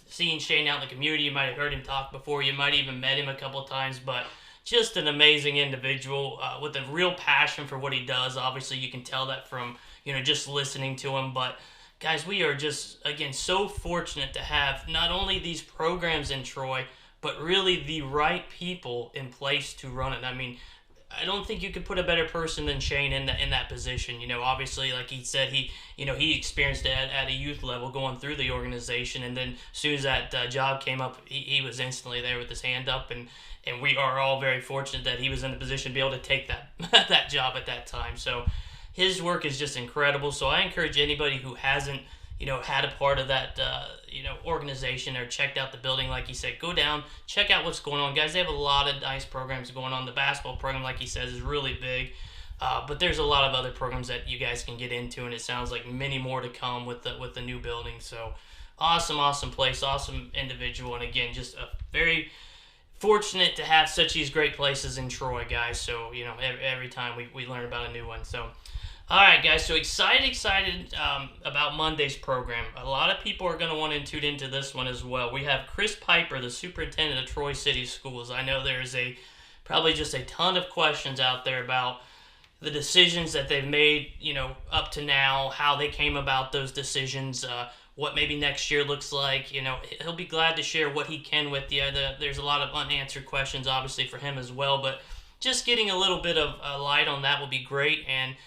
seen Shane out in the community. You might have heard him talk before. You might even met him a couple of times, but just an amazing individual with a real passion for what he does. Obviously, you can tell that from, just listening to him. But guys, we are just, again, so fortunate to have not only these programs in Troy, but really the right people in place to run it. I mean, I don't think you could put a better person than Shane in that position. Obviously, like he said, he experienced it at a youth level going through the organization, and then as soon as that job came up, he was instantly there with his hand up, and we are all very fortunate that he was in the position to be able to take that job at that time. So his work is just incredible. So I encourage anybody who hasn't had a part of that organization or checked out the building, like he said, go down, check out what's going on. Guys, they have a lot of nice programs going on. The basketball program, like he says, is really big. But there's a lot of other programs that you guys can get into, and it sounds like many more to come with the new building. So awesome place, awesome individual, and again, just a very fortunate to have such these great places in Troy, guys. So, every time we learn about a new one. So, all right, guys, so excited about Monday's program. A lot of people are going to want to tune into this one as well. We have Chris Piper, the superintendent of Troy City Schools. I know there's probably just a ton of questions out there about the decisions that they've made, up to now, how they came about those decisions, what maybe next year looks like. He'll be glad to share what he can with you. There's a lot of unanswered questions, obviously, for him as well, but just getting a little bit of light on that will be great, and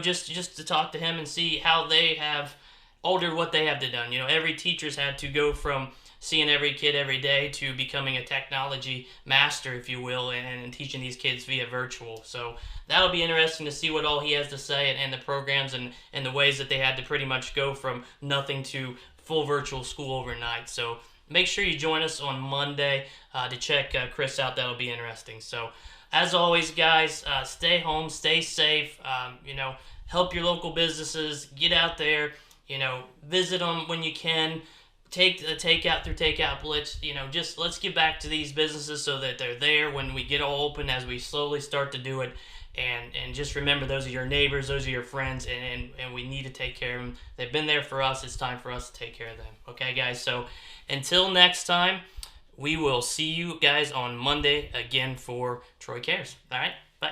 just to talk to him and see how they have altered what they have done. Every teacher's had to go from seeing every kid every day to becoming a technology master, if you will, and teaching these kids via virtual. So that'll be interesting to see what all he has to say, and the programs and the ways that they had to pretty much go from nothing to full virtual school overnight. So make sure you join us on Monday to check Chris out. That'll be interesting. So as always, guys, stay home, stay safe, help your local businesses, get out there, visit them when you can, take the takeout through Takeout Blitz, just let's get back to these businesses so that they're there when we get all open, as we slowly start to do it, and just remember, those are your neighbors, those are your friends, and we need to take care of them. They've been there for us, it's time for us to take care of them, okay, guys? So until next time, we will see you guys on Monday again for Troy Cares. All right? Bye.